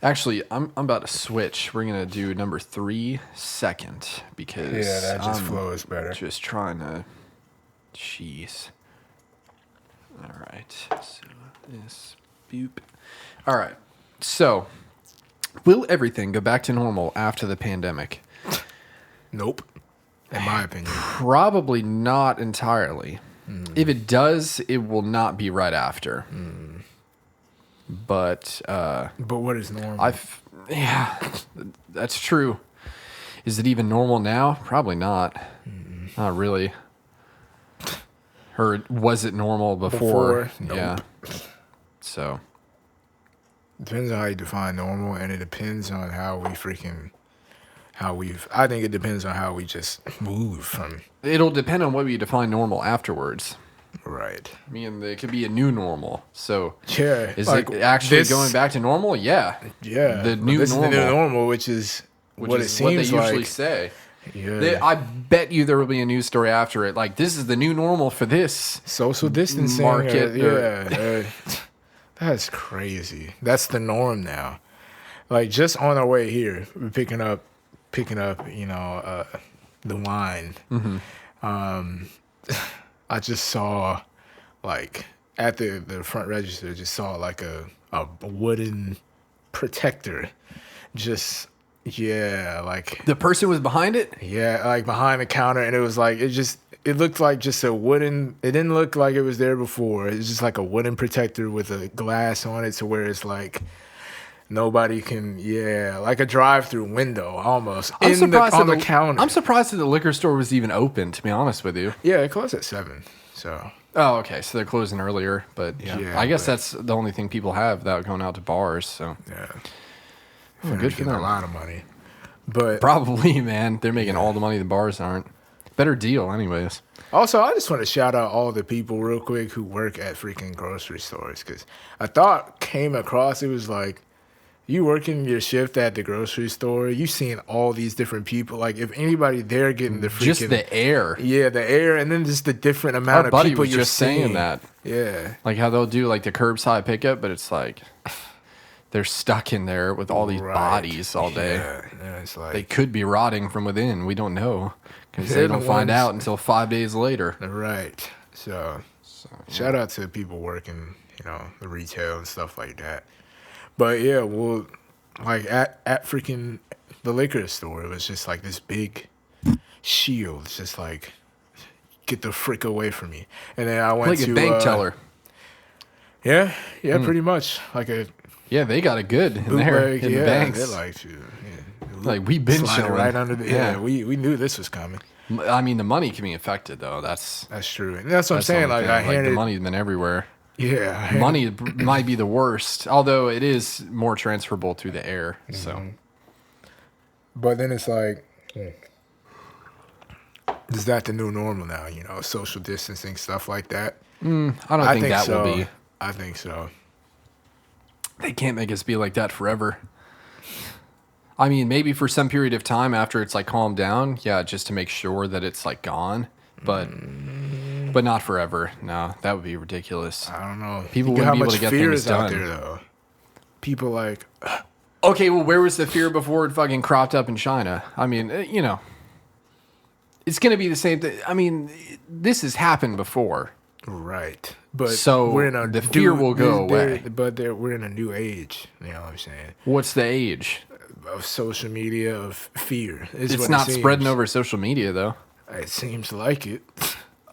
actually, I'm about to switch. We're gonna do number 3 second because that just I'm flows better. just trying to. Jeez. All right. So this boop. All right. So, will everything go back to normal after the pandemic? Nope. In my opinion. Probably not entirely. If it does, it will not be right after. But But what is normal? yeah, that's true. Is it even normal now? Probably not. Not really. Or was it normal before? Nope. Yeah. So, Depends on how you define normal, and it depends on I think it depends on how we just move from. it'll depend on what we define normal afterwards. Right. I mean, it could be a new normal. So, Yeah. is like it actually this- going back to normal? Yeah. Yeah. The new this normal. is the new normal, which is what it is what they seems usually like. say. Yeah. I bet you there will be a news story after it. Like, this is the new normal for this. Social distancing. Market That's crazy. That's the norm now. Like, just on our way here, we're picking up, the wine. I just saw, like, at the front register, just saw like a wooden protector. Just, yeah, like. The person was behind it? Yeah, like behind the counter, and it was like it looked like just a wooden. It didn't look like it was there before. It's just like a wooden protector with a glass on it, to where it's like nobody can. Yeah, like a drive-through window almost on the counter. I'm surprised that the liquor store was even open, to be honest with you. Yeah, it closed at 7. So Oh, okay. So they're closing earlier, but yeah, Yeah, I guess but- that's the only thing people have without going out to bars. So yeah, good for making a them. lot of money. But Probably, man. They're making all the money the bars aren't. Better deal, anyways. Also, I just want to shout out all the people real quick who work at freaking grocery stores, because I thought came across it was like you working your shift at the grocery store, you seeing all these different people. Like if anybody there getting the freaking Just the air. yeah, the air, and then just the different amount Our of buddy people was you're just seeing. saying that. Yeah, Like how they'll do like the curbside pickup, but it's like they're stuck in there with all these right. bodies all day. Yeah, it's like They could be rotting from within. We don't know because They're they the don't find ones- out until 5 days later. right. So shout out to people working, the retail and stuff like that. But yeah, well, like at freaking the liquor store, it was just like this big shield. It's just like, get the frick away from me. And then I went Like to a bank teller. Yeah, pretty much like a Yeah, they got it good in there bootleg. in the Yeah, banks. they're like, Like we've been slide it showing. right under the. Yeah, we knew this was coming. I mean, the money can be affected though. That's true, and that's what I'm the saying. only Like thing. I handed the money's been everywhere. Yeah, Money might be the worst, although it is more transferable through the air. So, but then it's like, is that the new normal now? Social distancing, stuff like that. I don't think that so. will be. I think so. They can't make us be like that forever. I mean, maybe for some period of time after it's like calmed down, yeah, just to make sure that it's like gone, but not forever. No, that would be ridiculous. I don't know. People Think wouldn't how be able much to get fear things is out done. there though. People like, Okay, well, where was the fear before it fucking cropped up in China? I mean, it's going to be the same thing. I mean, this has happened before. right, but So we're in a the fear will go away. But we're in a new age. You know what I'm saying? What's the age? Of social media, of fear. It's not spreading over social media, though. It seems like it.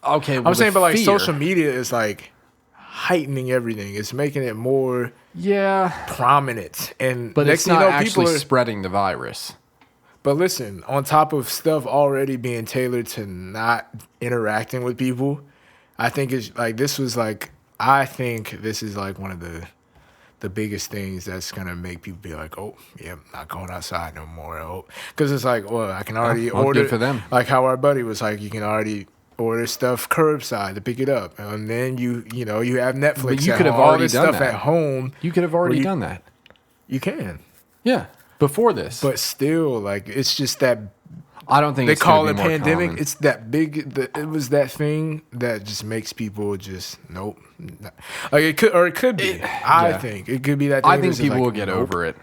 Okay, well, I'm saying, but like fear, social media is like heightening everything. It's making it more yeah, prominent, and but next it's thing not you know, actually people are. spreading the virus. But listen, on top of stuff already being tailored to not interacting with people, I think it's like this was like I think this is like one of the biggest things that's gonna make people be like, oh, yeah, not going outside no more. Oh, because it's like, well, I can already well, order good for them. Like how our buddy was like, you can already order stuff curbside to pick it up, and then you have Netflix. But you at could have home, all already this done stuff that. at home. You could have already you- done that. You can, Yeah, before this. but still, like it's just that. I don't think They it's gonna call be it more pandemic. common. It's that big. It was that thing that just makes people just nope. Like it could be. I yeah. think it could be that. Thing I think that's just people like, will get nope. over it.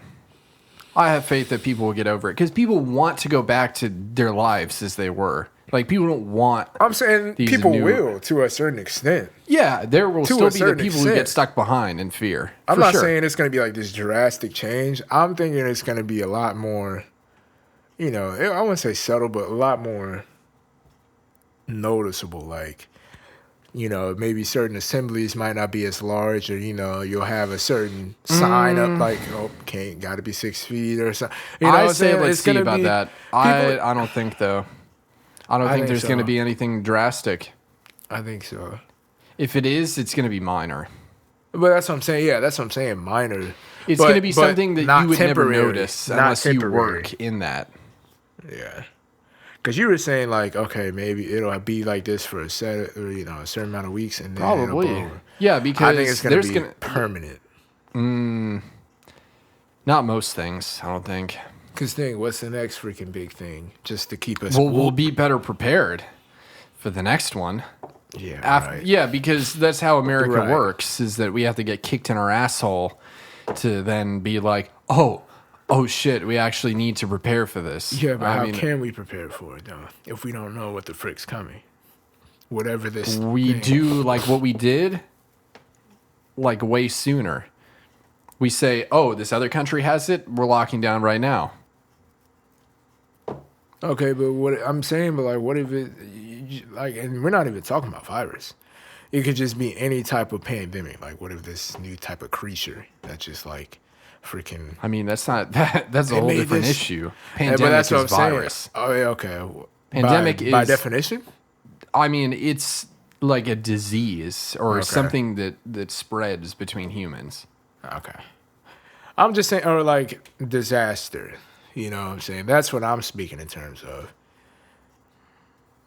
I have faith that people will get over it because people want to go back to their lives as they were. Like people don't want. I'm saying these people new- will to a certain extent. Yeah, there will To still a be the certain people who get extent. stuck behind in fear. I'm for not sure. saying it's going to be like this drastic change. I'm thinking it's going to be a lot more. I wouldn't say subtle, but a lot more noticeable. Like, maybe certain assemblies might not be as large, or you'll have a certain sign up like, oh, got to be 6 feet or something. I what I'm say saying? let's It's see gonna about be- that. I don't think though. I don't think think there's going to so. be anything drastic. I think so. If it is, it's going to be minor. But that's what I'm saying. Yeah, that's what I'm saying. Minor. It's But- going to be but something that not you would never temporary. notice Not unless you temporary. work in that. Yeah. Because you were saying like, okay, maybe it'll be like this for a certain amount of weeks, and then it'll Probably. blow over. Yeah, because I think it's going there's to be permanent. not most things, I don't think. Because what's the next freaking big thing? Just to keep us. We'll be better prepared for the next one. Yeah, right. Yeah, because that's how America Right. works, is that we have to get kicked in our asshole to then be like, oh shit, we actually need to prepare for this. Yeah, but I how mean, can we prepare for it though if we don't know what the frick's coming? Whatever this. we thing- do like what we did like way sooner. We say, oh, this other country has it, we're locking down right now. Okay, but what I'm saying, but like, what if it like, and we're not even talking about virus. It could just be any type of pandemic. Like, what if this new type of creature that's just like freaking. I mean, that's not that's a It whole made different this- issue. Yeah, Pandemic but that's what is I'm saying. virus. Oh, yeah, okay. Pandemic by is- definition. I mean, it's like a disease or Okay. something that spreads between humans. Okay. I'm just saying, or like disaster. You know what I'm saying? That's what I'm speaking in terms of.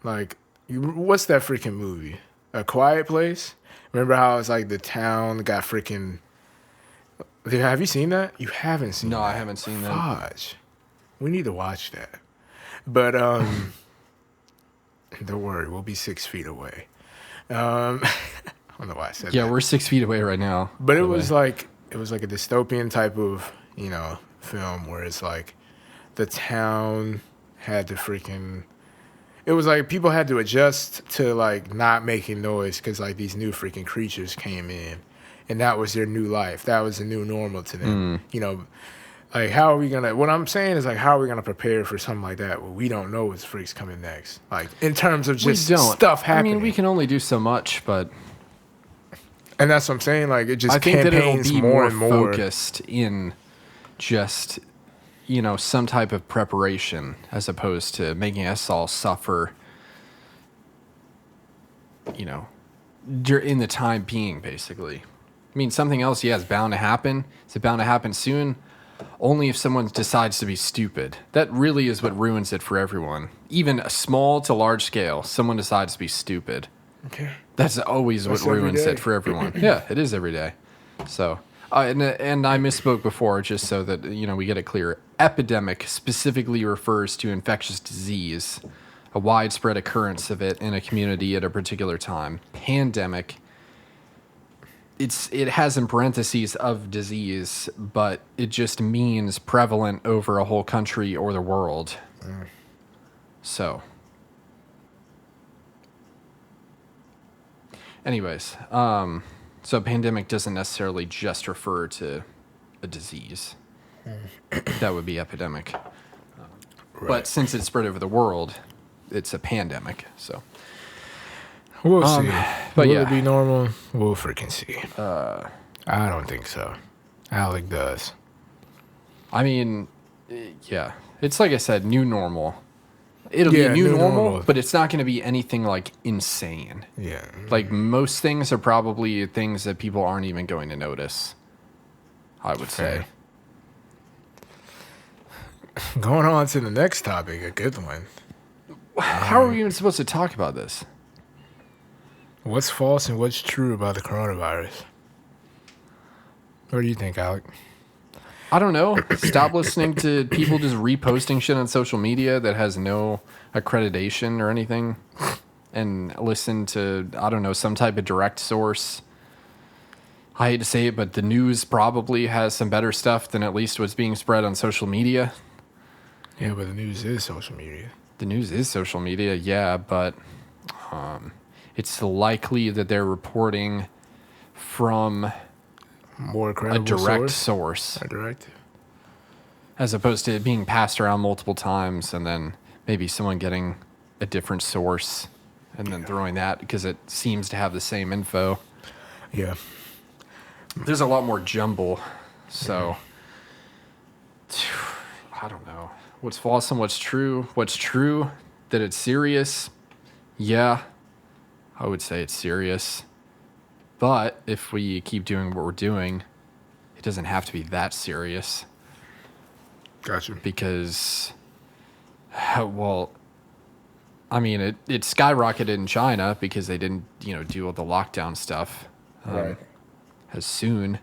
Like, what's that freaking movie? A Quiet Place? Remember how it's like the town got freaking... Have you seen that? You haven't seen that. No, I haven't seen that. Fudge. We need to watch that. But, don't worry, we'll be 6 feet away. I don't know why I said that. Yeah, we're 6 feet away right now. But it was like a dystopian type of, film where it's like the town had to freaking... It was like people had to adjust to like not making noise because like these new freaking creatures came in, and that was their new life. That was the new normal to them. Like how are we gonna? What I'm saying is like how are we gonna prepare for something like that? Well, we don't know what's freaks coming next. Like in terms of just stuff happening. I mean, we can only do so much, but and that's what I'm saying. Like it just I think that it'll be more and more focused in just some type of preparation as opposed to making us all suffer, in the time being, basically. I mean, something else, is bound to happen. Is it bound to happen soon? Only if someone decides to be stupid. That really is what ruins it for everyone. Even a small to large scale, someone decides to be stupid. Okay. That's always what ruins it for everyone. Yeah, it is every day. So... and I misspoke before, just so that we get it clear. Epidemic specifically refers to infectious disease, a widespread occurrence of it in a community at a particular time. Pandemic, it has in parentheses of disease, but it just means prevalent over a whole country or the world. So, anyways, so pandemic doesn't necessarily just refer to a disease. That would be epidemic. Right. But since it's spread over the world, it's a pandemic. So we'll see. But Will it be normal? We'll freaking see. I don't think so. Alec does. I mean, yeah. It's like I said, new normal. It'll be new normal, but it's not going to be anything like insane. Yeah. Like most things are probably things that people aren't even going to notice, I would say. Going on to the next topic, a good one. How are we even supposed to talk about this? What's false and what's true about the coronavirus? What do you think, Alec? I don't know. Stop listening to people just reposting shit on social media that has no accreditation or anything. And listen to, I don't know, some type of direct source. I hate to say it, but the news probably has some better stuff than at least what's being spread on social media. Yeah, but the news is social media. The news is social media, yeah, but it's likely that they're reporting from more credible a direct source. A direct. As opposed to it being passed around multiple times and then maybe someone getting a different source and then throwing that because it seems to have the same info. Yeah. There's a lot more jumble, so I don't know. What's false and what's true? What's true, that it's serious? Yeah, I would say it's serious. But if we keep doing what we're doing, it doesn't have to be that serious. Gotcha. Because, well, I mean, it skyrocketed in China because they didn't, do all the lockdown stuff right. as soon.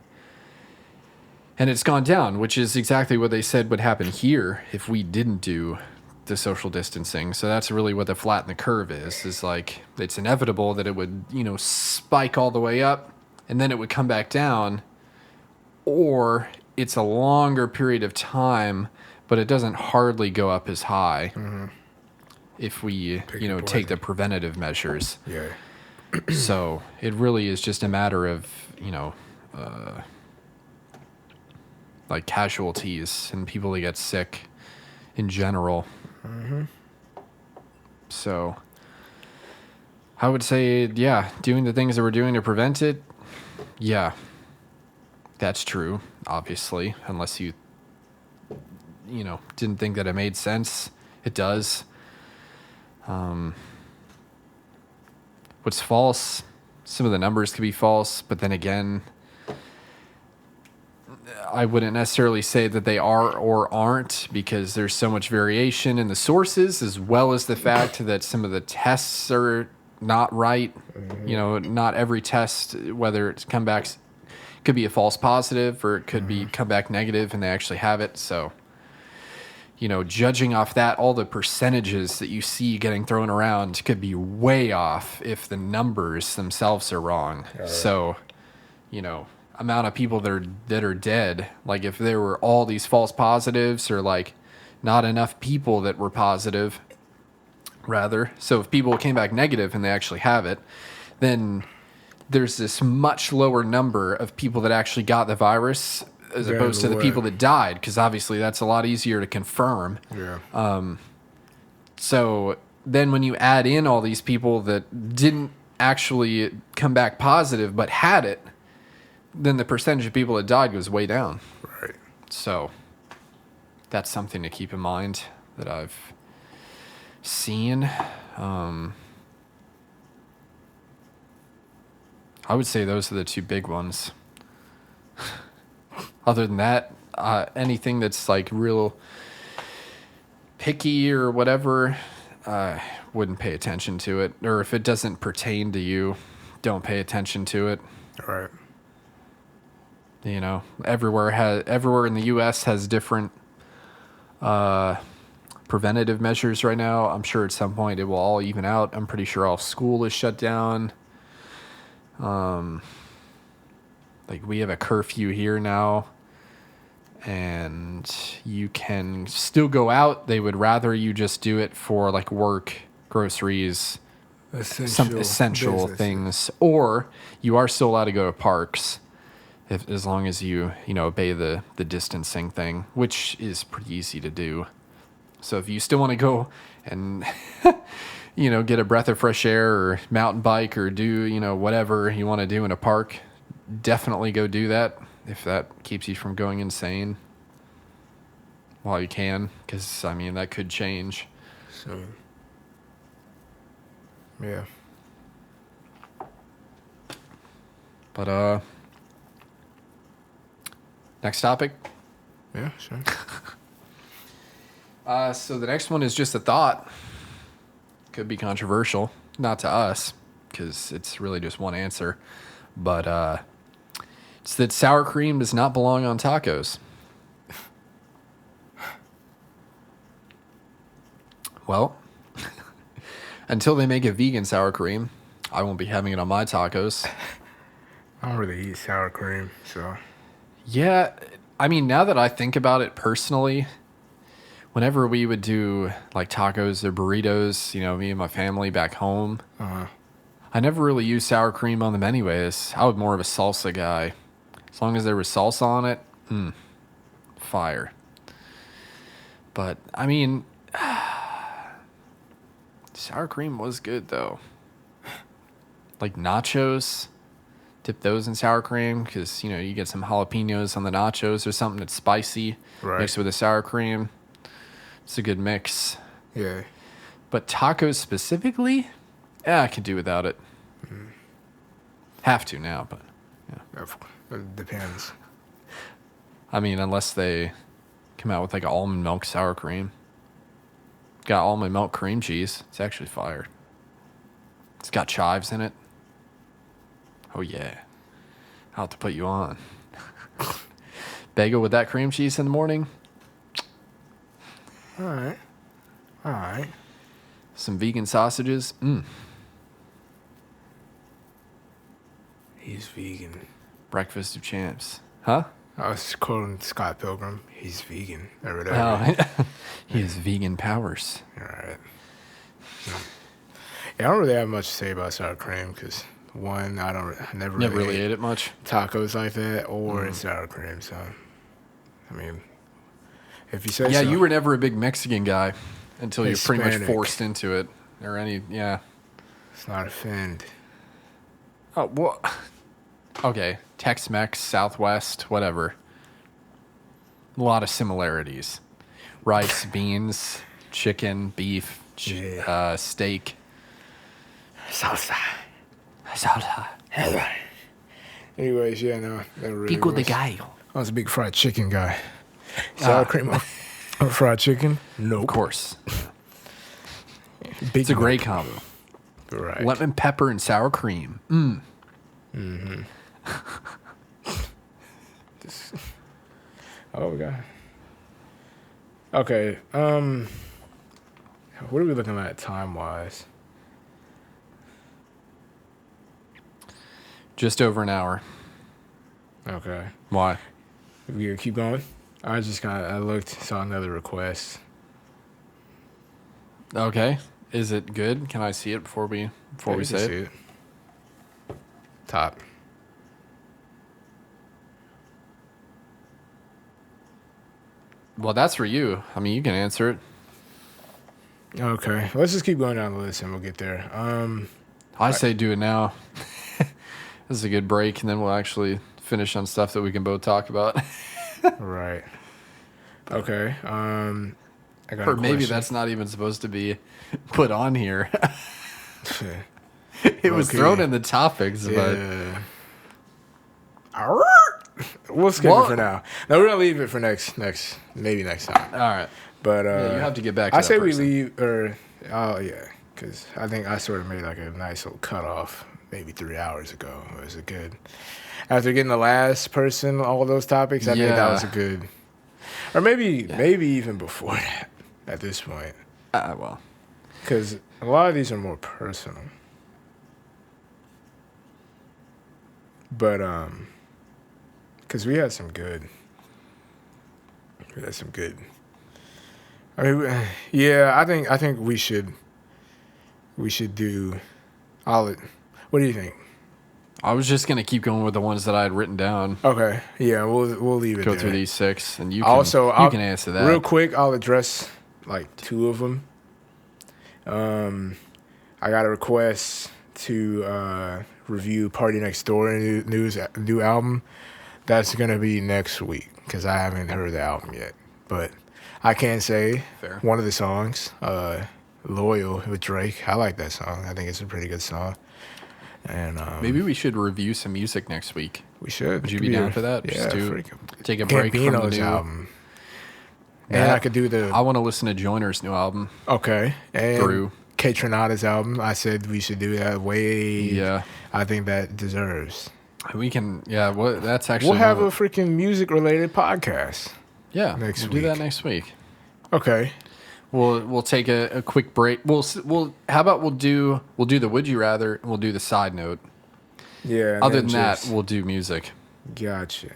And it's gone down, which is exactly what they said would happen here if we didn't do the social distancing. So that's really what the flatten the curve is like it's inevitable that it would, spike all the way up and then it would come back down, or it's a longer period of time, but it doesn't hardly go up as high if we, take the preventative measures. Yeah. So it really is just a matter of, like casualties and people that get sick in general. So I would say, yeah, doing the things that we're doing to prevent it, yeah, that's true, obviously, unless you didn't think that it made sense. It does. What's false? Some of the numbers could be false, but then again, I wouldn't necessarily say that they are or aren't, because there's so much variation in the sources, as well as the fact that some of the tests are not right. You know, not every test, whether it's comebacks, could be a false positive or it could be comeback negative and they actually have it. So, you know, judging off that, all the percentages that you see getting thrown around could be way off if the numbers themselves are wrong. So, you know, amount of people that are dead, like if there were all these false positives, or like not enough people that were positive, rather. So if people came back negative and they actually have it, then there's this much lower number of people that actually got the virus as opposed to the people that died, because obviously that's a lot easier to confirm. Yeah. So then when you add in all these people that didn't actually come back positive but had it, then the percentage of people that died goes way down. Right. So that's something to keep in mind that I've seen. I would say those are the two big ones. Other than that, anything that's like real picky or whatever, wouldn't pay attention to it. Or if it doesn't pertain to you, don't pay attention to it. Right. You know, everywhere in the U.S. has different preventative measures right now. I'm sure at some point it will all even out. I'm pretty sure all school is shut down. Like we have a curfew here now, and you can still go out. They would rather you just do it for like work, groceries, some essential things, or you are still allowed to go to parks as long as you obey the distancing thing, which is pretty easy to do. So if you still want to go and get a breath of fresh air or mountain bike or do whatever you want to do in a park, definitely go do that if that keeps you from going insane while you can, because I mean that could change. So yeah. But next topic. Yeah, sure. So the next one is just a thought. Could be controversial, not to us, because it's really just one answer. But it's that sour cream does not belong on tacos. Well, until they make a vegan sour cream, I won't be having it on my tacos. I don't really eat sour cream, so. Yeah, I mean, now that I think about it personally, whenever we would do like tacos or burritos, me and my family back home, I never really used sour cream on them anyways. I was more of a salsa guy. As long as there was salsa on it, fire. But, I mean, sour cream was good though. Like nachos, dip those in sour cream because, you get some jalapenos on the nachos or something that's spicy, mixed with the sour cream. It's a good mix. Yeah. But tacos specifically, I could do without it. Have to now, but yeah. It depends. I mean, unless they come out with like an almond milk sour cream. Got almond milk cream cheese. It's actually fire. It's got chives in it. Oh yeah. I'll have to put you on. Bagel with that cream cheese in the morning. All right. Some vegan sausages. He's vegan. Breakfast of champs. Huh? I was quoting Scott Pilgrim. He's vegan. Or whatever. Oh, he has vegan powers. All right. Yeah, I don't really have much to say about sour cream because, one, I never really ate it much. Tacos like that or sour cream. So, I mean, if you say yeah, so. you were never a big Mexican guy until you're pretty much Hispanic. forced into it. Or yeah. It's not offend. Oh, well, okay. Tex-Mex, Southwest, whatever. A lot of similarities. Rice, beans, chicken, beef, steak. Salsa. Salsa. Anyways, yeah, no. Never really Pico de was. gallo. I was a big fried chicken guy. Sour cream on fried chicken? Nope. Of course. Big It's a great combo. Right. Lemon pepper and sour cream. Oh, God. Okay. What are we looking at time-wise? Just over an hour. Okay. Why? We gonna keep going? I looked, saw another request. Okay. Is it good? Can I see it before we You say can it? see it. Top. Well, that's for you. I mean, you can answer it. Okay. Let's just keep going down the list and we'll get there. I say do it now. This is a good break, and then we'll actually finish on stuff that we can both talk about. Right. Okay. I got Or a maybe question. that's not even supposed to be put on here. It was Okay. thrown in the topics, but Yeah. We'll skip it for now. No, we're gonna leave it for maybe next time. all right. But Yeah, you have to get back to I that say person. we leave, because I think I sort of made like a nice little cutoff maybe 3 hours ago. It was a good. After getting the last person all those topics, I think that was a good. Or maybe even before that. At this point, Well, because a lot of these are more personal. But because we had some good. I mean, yeah, I think we should do all it. What do you think? I was just gonna keep going with the ones that I had written down. Okay, yeah, we'll leave it. Go there. through these 6, and you can Also, you can answer that real quick. I'll address like 2 of them. I got a request to review Party Next Door new album. That's gonna be next week because I haven't heard the album yet. But I can say Fair. one of the songs, "Loyal" with Drake. I like that song. I think it's a pretty good song. And Maybe we should review some music next week. we should. Would you be down for that? Yeah, Just take a break from the Gambino's new album. And I could do I want to listen to Joyner's new album. Okay. And Through. K Tronada's album. I said we should do that Yeah. I think that deserves. We can. Yeah. What? That's actually. We'll have one a of freaking music related podcast. yeah. next we'll do that week. next week. Okay. We'll take a quick break. We'll how about we'll do the would you rather and we'll do the side note. Yeah. and Other then than that, just- we'll do music. Gotcha.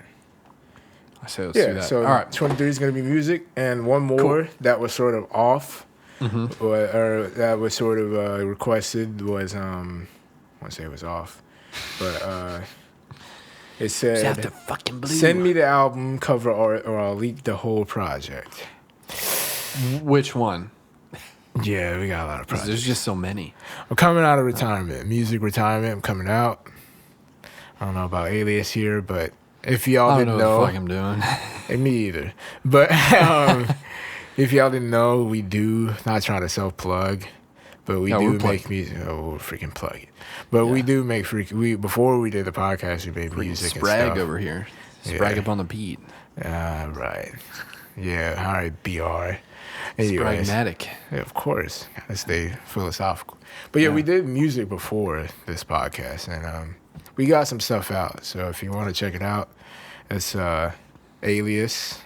I say let's do Yeah. that. So all right. 23 is going to be music, and one more that was sort of off, or that was sort of requested was I want to say it was off, but it said You have to fucking believe. send me the album cover art or I'll leak the whole project. Which one? Yeah, we got a lot of 'Cause projects. there's just so many. I'm coming out of retirement, music retirement. I'm coming out. I don't know about Alias here, but if y'all I don't didn't know know, what the fuck I'm doing. and me either. But if y'all didn't know, we do not trying to self plug, but we No, do we're make plugging. music. Oh, we'll freaking plug it. But we do make before we did the podcast, we made music and Sprag stuff. over here. Sprag Yeah. up on the beat. Right. Yeah. All right. BR. Anyways. Spragmatic. Yeah, of course. Gotta stay philosophical. But yeah, we did music before this podcast, and we got some stuff out. So if you want to check it out, it's Alias.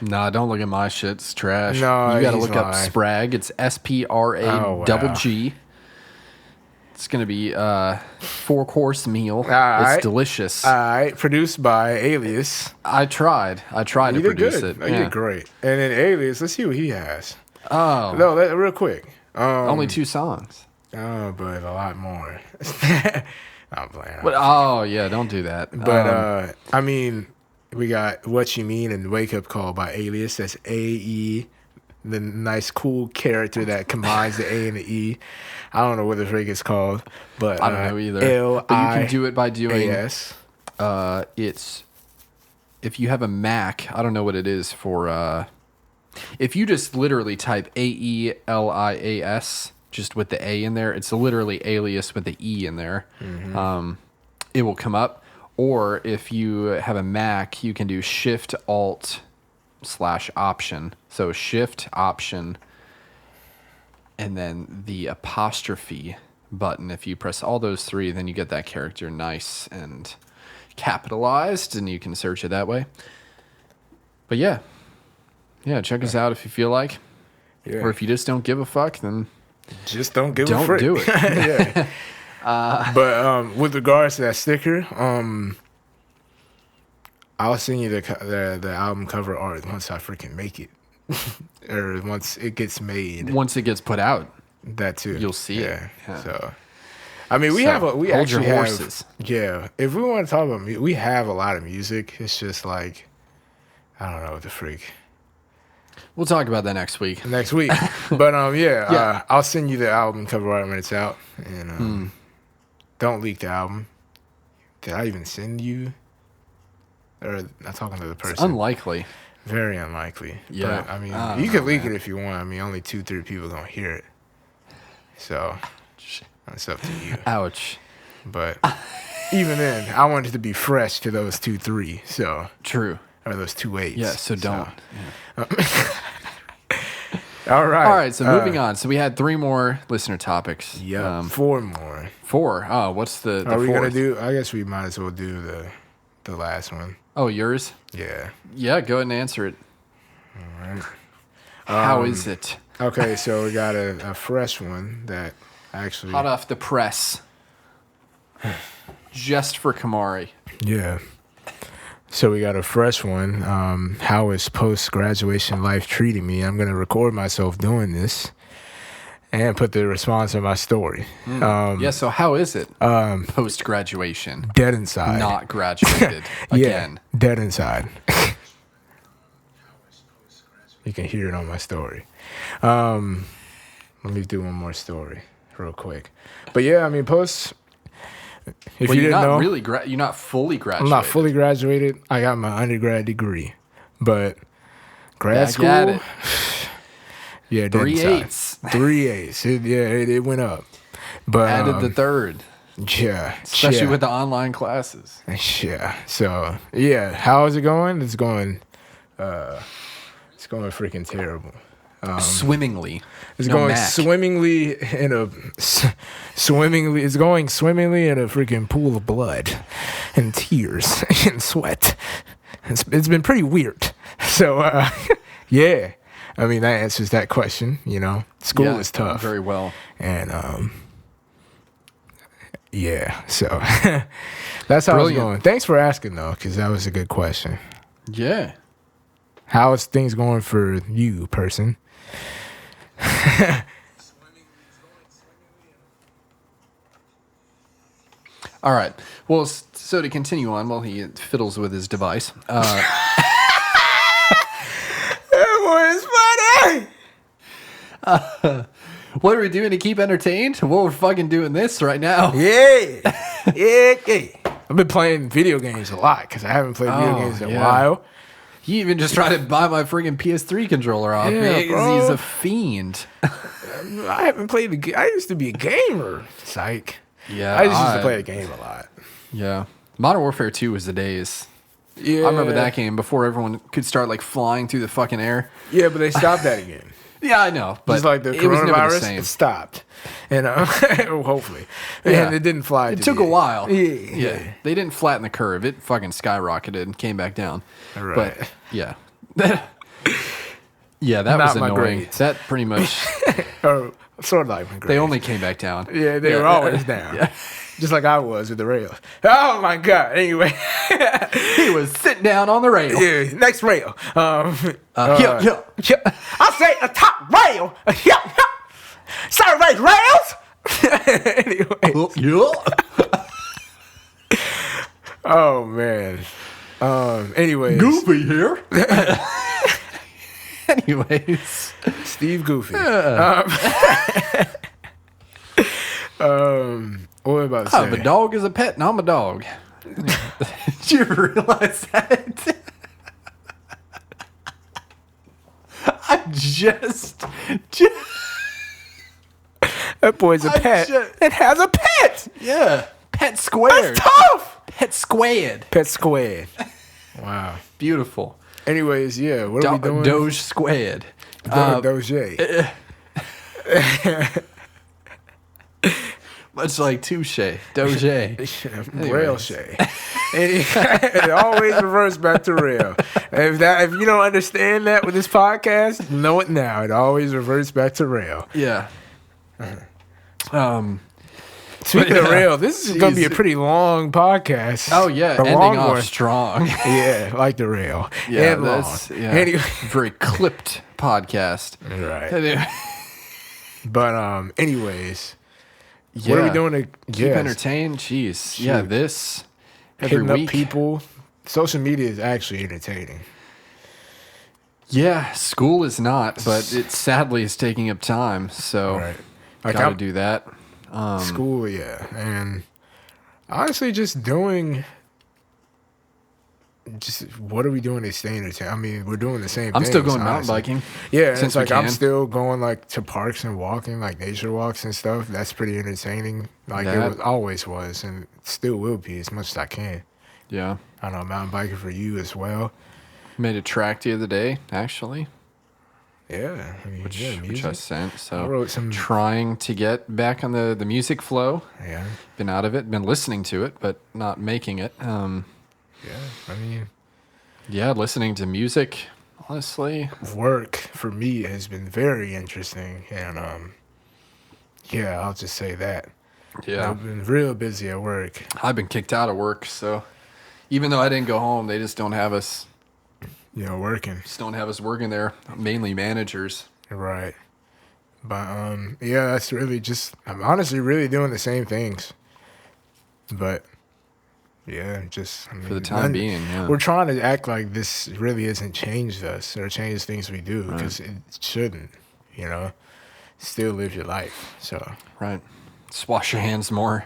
Nah, don't look at my shit. It's trash. No, you gotta he's look up lying. Sprag. It's SPRA Oh, wow. double G. It's gonna be a 4-course meal. right. It's delicious. All right, produced by Alias. I tried to You did produce good. it. You did great. And then Alias, let's see what he has. Oh, No, real quick. only 2 songs. Oh, but a lot more. I'm playing. But oh yeah, don't do that. But I mean, we got What You Mean and Wake Up Call by Alias. That's AE, the nice cool character that combines the A and the E. I don't know what the freak it's called, but I don't know either. But you can do it by doing AS. it's if you have a Mac, I don't know what it is for if you just literally type AELIAS just with the A in there, it's literally Alias with the E in there. It will come up. Or if you have a Mac, you can do Shift-Alt/Option. So Shift, Option, and then the apostrophe button. If you press all those three, then you get that character nice and capitalized, and you can search it that way. But yeah, check us out if you feel like. Yeah. Or if you just don't give a fuck, then just don't give a frick. Don't do it. Yeah. But with regards to that sticker, I'll send you the album cover art once I freaking make it, or once it gets made. Once it gets put out, that too. You'll see it. Yeah. So, I mean, we actually have horses. Yeah. If we want to talk about music, we have a lot of music. It's just like, I don't know what the freak. We'll talk about that next week. But I'll send you the album cover art when it's out, and don't leak the album. Did I even send you? Or I'm talking to the person. It's unlikely. Very unlikely. Yeah. But, I mean, you can leak it if you want. I mean, only 2-3 people gonna hear it. So that's up to you. Ouch. But even then, I want it to be fresh to those 2-3. So true. Or those 2 8s. Yeah. So don't. All right. All right. So moving on. So we had 3 more listener topics. Yeah. 4 more. 4. Oh, what's the? Are we fourth? gonna do? I guess we might as well do the last one. Oh, yours? Yeah. Yeah. Go ahead and answer it. All right. How is it? Okay, so we got a fresh one that actually hot off the press, just for Kamari. Yeah. So we got a fresh one. How is post-graduation life treating me? I'm gonna record myself doing this and put the response in my story. So how is it post-graduation? Dead inside. Not graduated again. Yeah, dead inside. You can hear it on my story. Let me do one more story real quick. But yeah, I mean, if you didn't know, you're not fully graduated. I'm not fully graduated. I got my undergrad degree, but grad school, yeah, 3 8s. 3 8s. It went up. But added the third. Yeah, especially with the online classes. Yeah. So yeah, how is it going? It's going freaking terrible. Swimmingly. It's going swimmingly in a freaking pool of blood and tears and sweat. It's been pretty weird. So yeah. I mean, that answers that question, you know. School is tough. Very well. And yeah, so that's how it's going. Thanks for asking though, because that was a good question. Yeah. How is things going for you, person? All right. Well, so to continue on while he fiddles with his device. That was funny. What are we doing to keep entertained? Well, we're fucking doing this right now. Yeah. I've been playing video games a lot because I haven't played video games in a while. He even just tried to buy my friggin' PS3 controller off me because he's a fiend. I haven't played I used to be a gamer. Psych. Yeah. I used to play a game a lot. Yeah. Modern Warfare 2 was the days. Yeah. I remember that game before everyone could start like flying through the fucking air. Yeah, but they stopped that again. Yeah, I know. But just like the coronavirus, it stopped. And hopefully. Yeah. And it didn't fly. It took a while. Yeah. They didn't flatten the curve. It fucking skyrocketed and came back down. Right. But yeah. Yeah, that was annoying. That pretty much. Or sort of like my grades. They only came back down. Yeah, they were always down. Yeah. Just like I was with the rail. Oh my God. Anyway. He was sitting down on the rail. Yeah, next rail. Yeah. I say a top rail. Sorry, rails. Anyway. Oh man. Anyways. Goofy here. Anyways. Steve Goofy. What am I about to say? The dog is a pet and I'm a dog. Did you ever realize that? I just that boy's a pet. It has a pet. Yeah. Pet squared. That's tough. Pet squared. Pet squared. Wow. Beautiful. Anyways, yeah, what are we doing? Doge squared. Doge. Much like touche. Doge. Rail shay. It always reverts back to rail. If you don't understand that with this podcast, know it now. It always reverts back to rail. Yeah. Speaking of rail, this is going to be a pretty long podcast. Oh, yeah. Ending off strong. Yeah, like the rail. Yeah, and that's long. Anyway. Very clipped podcast. Right. But anyways, what are we doing to keep entertained? Jeez. Yeah, this every hitting week. Up people. Social media is actually entertaining. Yeah, school is not, but it sadly is taking up time. So gotta do that. School, yeah, and honestly, just doing. Just what are we doing to stay entertained? I mean, we're doing the same thing. I'm still going mountain biking. Yeah, it's like I'm still going like to parks and walking, like nature walks and stuff. That's pretty entertaining. Like it always was, and still will be as much as I can. Yeah, I know mountain biking for you as well. Made a track the other day, actually. Yeah, I mean, which I sent. So I wrote some, trying to get back on the music flow. Yeah, been out of it, been listening to it, but not making it. Yeah, I mean, yeah, listening to music, honestly. Work for me has been very interesting, and yeah, I'll just say that. Yeah, I've been real busy at work. I've been kicked out of work, so even though I didn't go home, they just don't have us. Working. Just don't have us working there. Mainly managers. Right. But yeah, that's really just. I'm honestly really doing the same things. But yeah, just for the time being, yeah. We're trying to act like this really hasn't changed us or changed things we do because it shouldn't. Still live your life. So right. Just wash your hands more.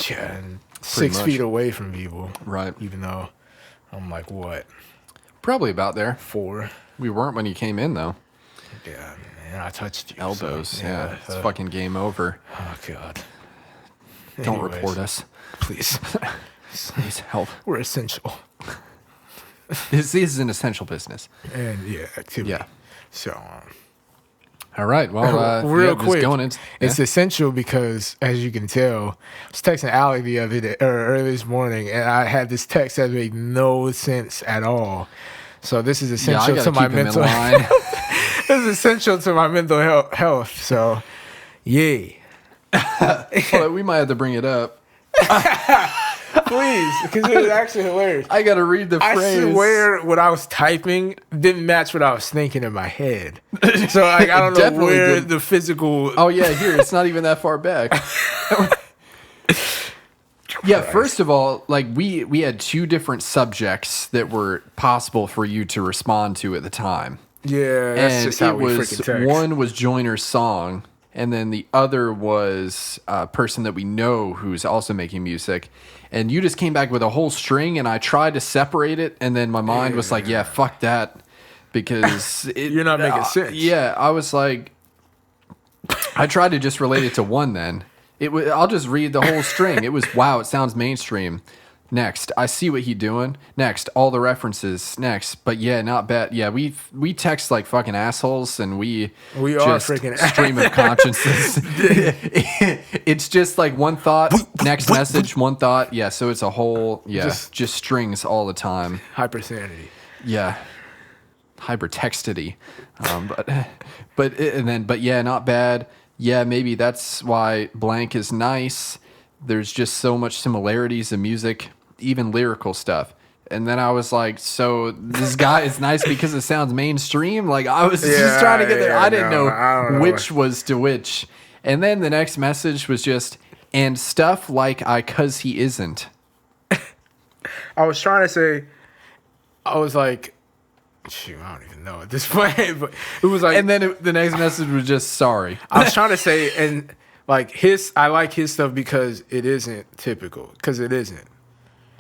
Yeah, and 6 feet away from people. Right. Even though I'm like what? Probably about there. 4. We weren't when you came in, though. Yeah, man, I touched you. Elbows, so, yeah. It's fucking game over. Oh, God. Don't report us. Please. Please help. We're essential. This is an essential business. And, yeah, activity. Yeah. So, all right. Well, real quick, it's essential because, as you can tell, I was texting Alec the other day, or early this morning, and I had this text that made no sense at all. So this is essential to my mental health. This is essential to my mental health. So, yay. Well, we might have to bring it up. Please, because it was actually hilarious. I got to read the phrase. I swear what I was typing didn't match what I was thinking in my head. So like, I don't know where the physical... Oh, yeah, here. It's not even that far back. Yeah, first of all, like we had 2 different subjects that were possible for you to respond to at the time. Yeah, that's just how we freaking text. One was Joiner's song, and then the other was a person that we know who's also making music. And you just came back with a whole string, and I tried to separate it, and then my mind was like, yeah, fuck that. Because you're not making sense. Yeah, I was like, I tried to just relate it to one then. I'll just read the whole string. It was, wow, it sounds mainstream. Next, I see what he doing. Next, all the references. Next, but yeah, not bad. Yeah, we text like fucking assholes, and we are freaking stream of consciousness. It's just like one thought, next message, one thought. Yeah, so it's a whole just strings all the time. Hypersanedy. Yeah, hypertextity. But yeah, not bad. Yeah, maybe that's why blank is nice. There's just so much similarities in music, even lyrical stuff. And then I was like, so this guy is nice because it sounds mainstream? Like, I was just trying to get there. I didn't know which was to which. And then the next message was just, and stuff like cause he isn't. I was trying to say, I was like, shoot, I don't even know at this point. But it was like... And then the next message was just, sorry. I was trying to say, and... Like I like his stuff because it isn't typical, because it isn't.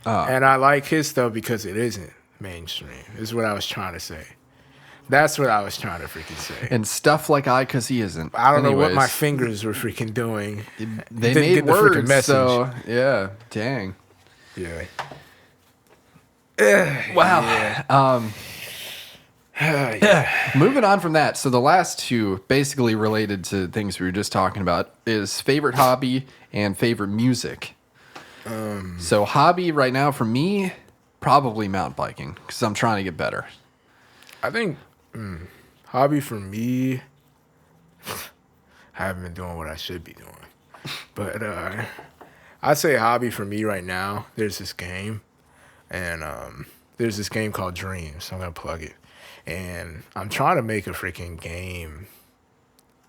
And I like his stuff because it isn't mainstream, is what I was trying to say. That's what I was trying to freaking say. And stuff like cause he isn't. I don't know what my fingers were freaking doing. They made words, the message. So, yeah, dang. Yeah. Wow. Moving on from that. So the last two, basically related to things we were just talking about, is favorite hobby and favorite music. So hobby right now for me, probably mountain biking because I'm trying to get better. I think hobby for me, I haven't been doing what I should be doing. But I'd say hobby for me right now, there's this game. And there's this game called Dreams. So I'm going to plug it. And I'm trying to make a freaking game.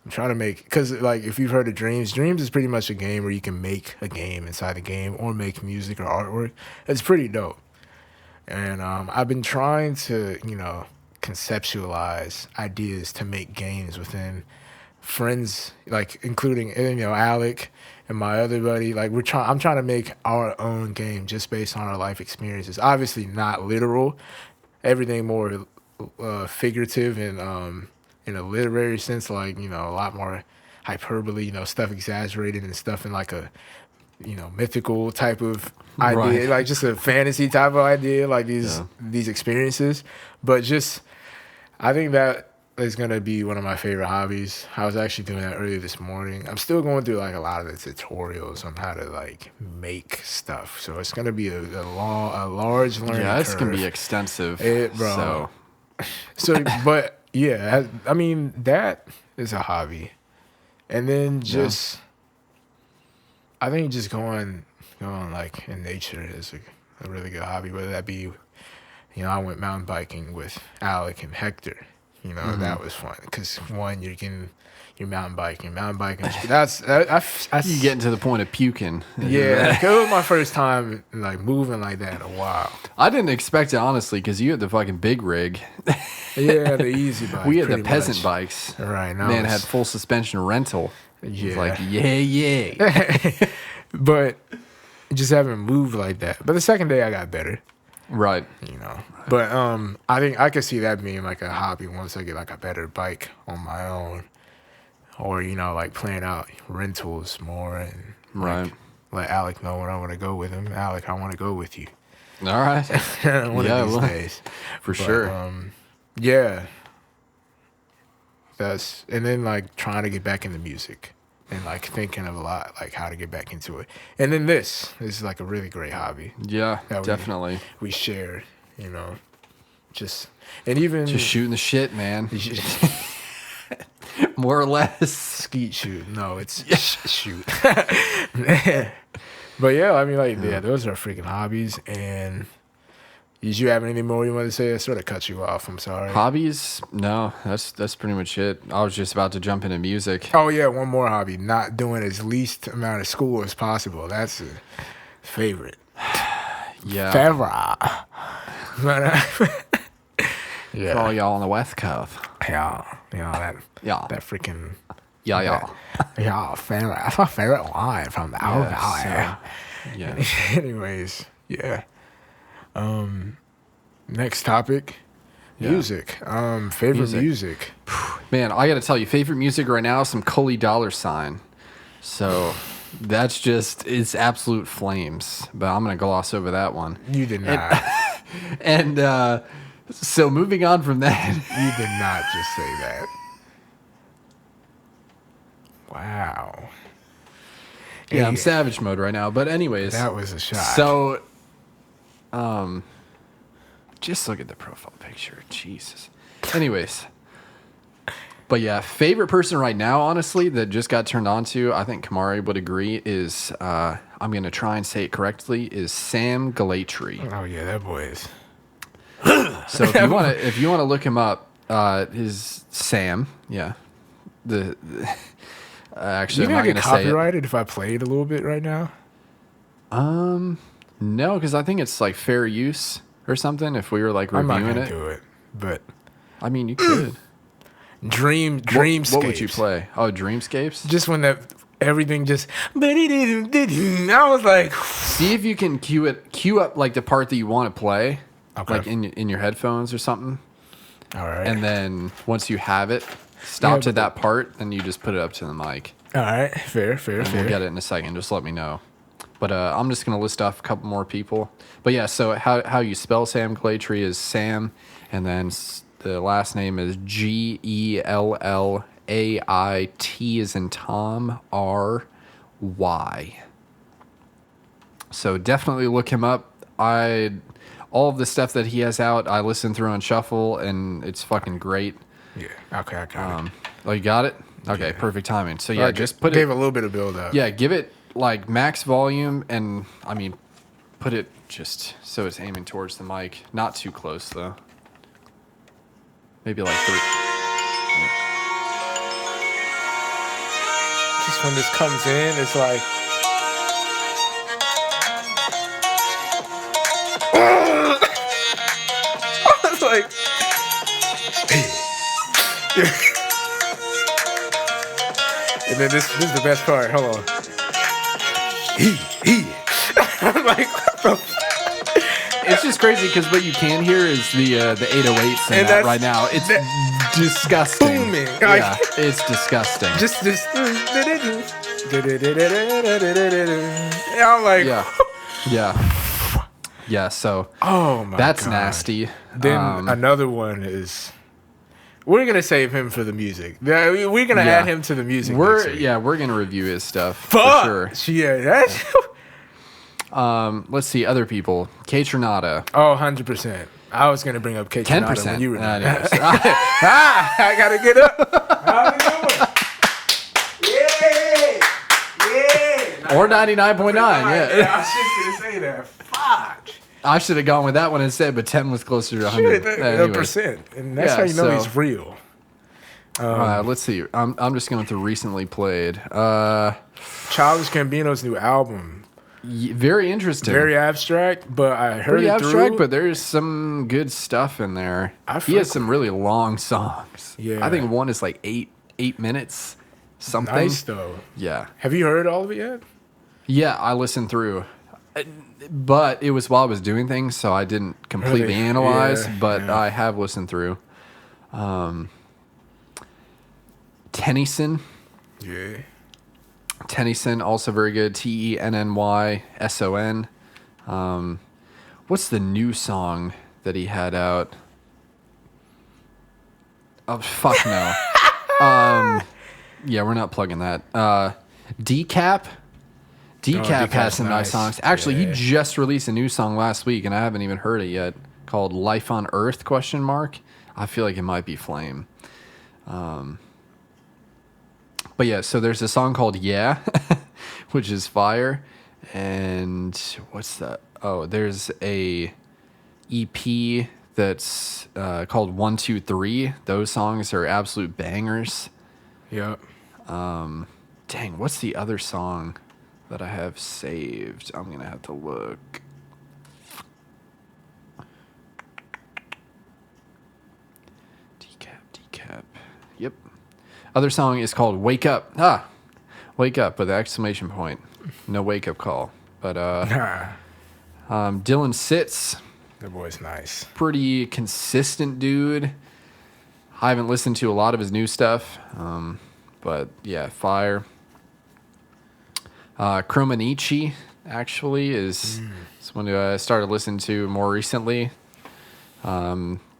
I'm trying to make, because like if you've heard of Dreams, Dreams is pretty much a game where you can make a game inside the game or make music or artwork. It's pretty dope. And I've been trying to, conceptualize ideas to make games within friends, like including, Alec and my other buddy. Like I'm trying to make our own game just based on our life experiences. Obviously not literal, everything more figurative and in a literary sense, like, a lot more hyperbole, stuff exaggerated and stuff in like a, mythical type of idea, Right. like just a fantasy type of idea, like these experiences. But just, I think that is going to be one of my favorite hobbies. I was actually doing that earlier this morning. I'm still going through like a lot of the tutorials on how to like make stuff. So it's going to be a large learning curve. Yeah, it's going to be extensive. Bro. So, but yeah, I mean, that is a hobby. And then just, I think just going like in nature is a really good hobby, whether that be, I went mountain biking with Alec and Hector. That was fun because one, you're mountain biking. That's You getting to the point of puking. Yeah, it was my first time like moving like that in a while. I didn't expect it honestly because you had the fucking big rig. Yeah, the easy bike. We had the peasant bikes. Right. Man had full suspension rental. Yeah. It was like yeah. But just haven't moved like that. But the second day I got better. Right. But I think I could see that being like a hobby once I get like a better bike on my own. Or, like playing out rentals more and right. Let Alec know when I want to go with him. Alec, I want to go with you. All right. One of these days. For sure. Yeah. And then like trying to get back into music and like thinking of a lot, like how to get back into it. And then this is like a really great hobby. Yeah, definitely. We share, just shooting the shit, man. More or less. Skeet shoot. No, it's shoot. But yeah, I mean, like, those are freaking hobbies. And did you have anything more you wanted to say? I sort of cut you off. I'm sorry. Hobbies? No, that's pretty much it. I was just about to jump into music. Oh, yeah, one more hobby. Not doing as least amount of school as possible. That's a favorite. Yeah. Favorite. Yeah. For all y'all on the West Coast. Yeah. That freaking. Yeah. Yeah, favorite. That's my favorite line from the Owl Valley. Yeah. Anyways, yeah. Next topic. Music. Favorite music. Man, I got to tell you, favorite music right now is some Cully Dollar Sign. So that's just, it's absolute flames. But I'm going to gloss over that one. You did not. And so moving on from that. You did not just say that. Wow. Yeah, I'm savage mode right now. But anyways. That was a shot. So, just look at the profile picture. Jesus. Anyways. But yeah, favorite person right now, honestly, that just got turned on to, I think Kamari would agree, is, I'm going to try and say it correctly, is Sam Galatry. Oh, yeah, that boy is. So if you want to look him up, his Sam, yeah. Actually, I'm not going get to say it. copyrighted if I play it a little bit right now? No, because I think it's like fair use or something. If we were like reviewing I'm not gonna it, do it. But I mean, you could. Dreamscapes. What would you play? Oh, Dreamscapes. Just when everything just. I was like, see if you can cue up like the part that you want to play, okay. like in your headphones or something. All right. And then once you have it, stop to that part, then you just put it up to the mic. All right. Fair. We'll get it in a second. Just let me know. But I'm just going to list off a couple more people. But yeah, so how you spell Sam Glatry is Sam, and then the last name is Gellait as in Tom, R-Y. So definitely look him up. All of the stuff that he has out, I listen through on shuffle, and it's fucking great. Yeah. Okay, I got it. Oh, you got it? Okay, Yeah. perfect timing. So yeah, Like, just put gave it. a little bit of build up. Yeah, give it like max volume, and I mean, put it just so it's aiming towards the mic. Not too close though. Maybe like 3. Just when this comes in, it's like. It's like. And then this is the best part. Hold on. I'm like, what the It's just crazy because what you can hear is the 808s in And that that's- right now. It's disgusting. booming. Yeah, it's disgusting. just this. And I'm like, Yeah. So oh my that's God. nasty. Then another one is. We're gonna save him for the music. We're gonna add him to the music. next week. We're gonna review his stuff Fuck. for sure. Yeah, that's. Let's see other people. K Tronada. Oh, 100%. I was gonna bring up K 10%. when you were. Anyways. I gotta get up. How's it going? Yeah. Or 99.9. Yeah, Yeah. I was just gonna say that. Fuck. I should have gone with that one instead, but 10 was closer to 100. Shit, Anyways. percent, and that's Yeah, how you know so- he's real. Let's see. I'm just going through recently played. Childish Gambino's new album, Very interesting. very abstract, but I heard Pretty it abstract, through. but there's some good stuff in there. He has some really long songs. Yeah. I think one is like 8 minutes, something. Nice though. Yeah. Have you heard all of it yet? Yeah, I listened through. But it was while I was doing things, so I didn't completely Really? analyze, Yeah, but yeah. I have listened through. Tennyson. Yeah. Tennyson, also very good. Tennnyson. What's the new song that he had out? Oh, fuck no. Yeah, we're not plugging that. Decap. Decap has Decap's some nice nice. songs. Actually, Yeah. he just released a new song last week, and I haven't even heard it yet, called Life on Earth, ? I feel like it might be Flame. But yeah, so there's a song called Yeah, which is fire. And what's that? Oh, there's a EP that's called 1, 2, 3. Those songs are absolute bangers. Yep. Dang, what's the other song that I have saved? I'm going to have to look. Decap. Yep. Other song is called Wake Up. Wake Up with an exclamation point. No wake up call. But Dylan Sitz, The boy's nice. pretty consistent dude. I haven't listened to a lot of his new stuff. But yeah, fire. Chromanichi actually is someone who I started listening to more recently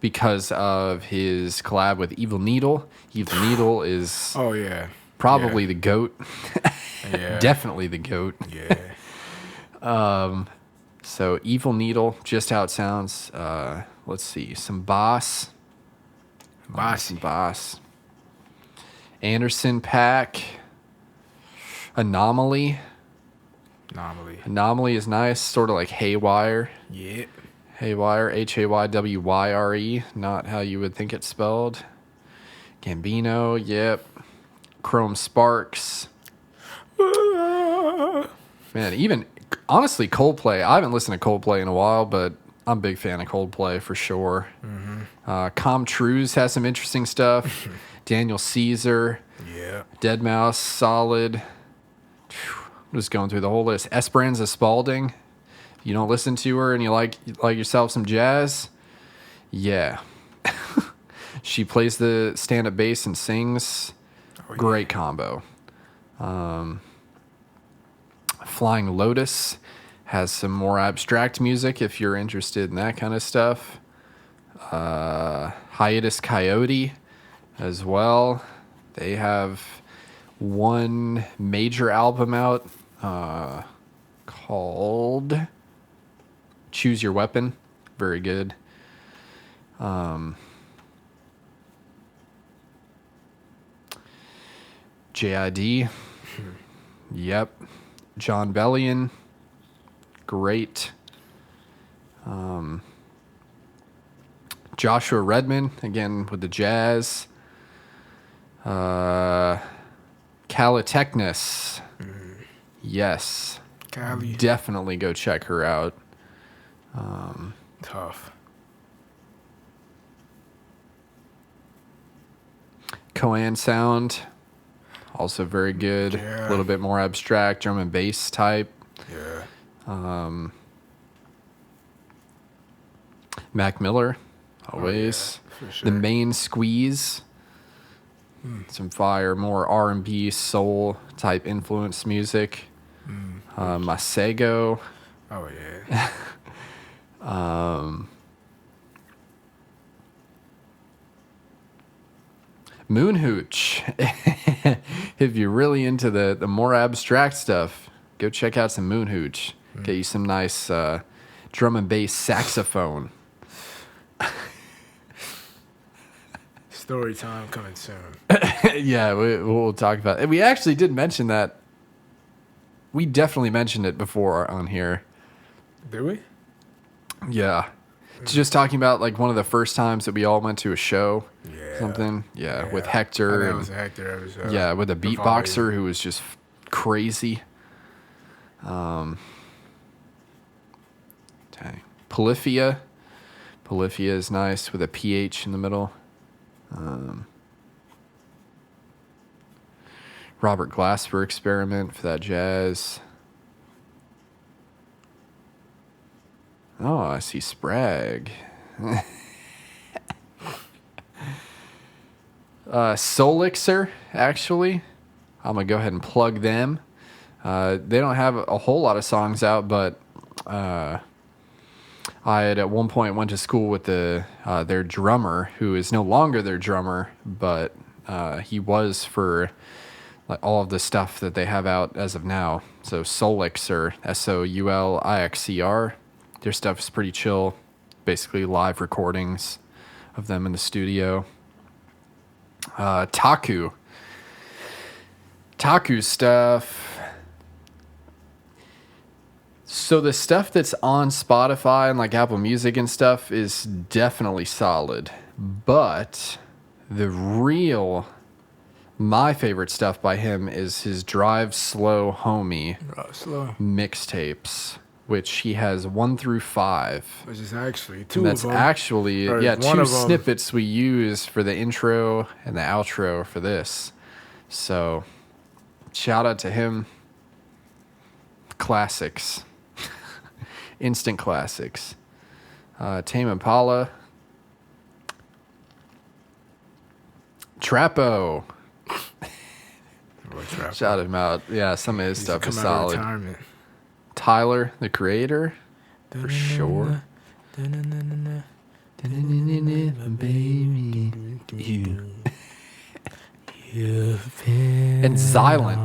because of his collab with Evil Needle. Evil Needle is Oh yeah. probably the GOAT. Yeah. Definitely the GOAT. Yeah. So Evil Needle, just how it sounds. Let's see, some Boss. Some Boss. Anderson Paak. Anomaly. Anomaly is nice, sort of like Haywire. Yeah. Haywire, Haywyre, not how you would think it's spelled. Gambino, yep. Chrome Sparks. Man, even honestly, Coldplay. I haven't listened to Coldplay in a while, but I'm a big fan of Coldplay for sure. Comtrues has some interesting stuff. Daniel Caesar, Yeah. Deadmau5, solid. I'm just going through the whole list. Esperanza Spalding. If you don't listen to her and you like yourself some jazz, yeah. She plays the stand-up bass and sings. Great combo. Flying Lotus has some more abstract music if you're interested in that kind of stuff. Hiatus Coyote as well. They have one major album out called Choose Your Weapon. Very good. JID. Yep. John Bellion. Great. Joshua Redman, again with the jazz. Calitechnus. Yes. Cali. Definitely go check her out. Tough. Koan Sound, also very good. Yeah. A little bit more abstract, drum and bass type. Yeah. Mac Miller, always. For sure. The Main Squeeze, some fire, more R&B, soul type influence music. Masego. Oh, yeah. Moon Hooch. If you're really into the more abstract stuff, go check out some Moon Hooch. Get you some nice drum and bass saxophone. Story time coming soon. Yeah, we'll talk about it. We actually did mention that. We definitely mentioned it before on here. Did we? Yeah. Just talking about like one of the first times that we all went to a show. Yeah. Something. Yeah, with I Hector. think it And, was Hector episode. yeah, with a The beatboxer volume. who was just crazy. Dang. Polyphia. Polyphia is nice with a PH in the middle. Robert Glasper experiment for that jazz. Oh, I see Sprague. Solixer, actually. I'm going to go ahead and plug them. They don't have a whole lot of songs out, but I had at one point went to school with their drummer, who is no longer their drummer, but he was for like all of the stuff that they have out as of now. So Solixer, Soulixer. Their stuff is pretty chill. Basically live recordings of them in the studio. Taku stuff. So the stuff that's on Spotify and like Apple Music and stuff is definitely solid. But my favorite stuff by him is his Drive Slow Homie Slow. mixtapes, which he has 1 through 5. Which is actually two And of that's them. actually, Or yeah, one 2 of 'em. snippets we use for the intro and the outro for this. So, shout out to him. Classics. Instant classics. Tame Impala. Trapo. Shout him out. Yeah, some of his stuff is solid. Retirement. Tyler, the creator, for sure. And Xylent,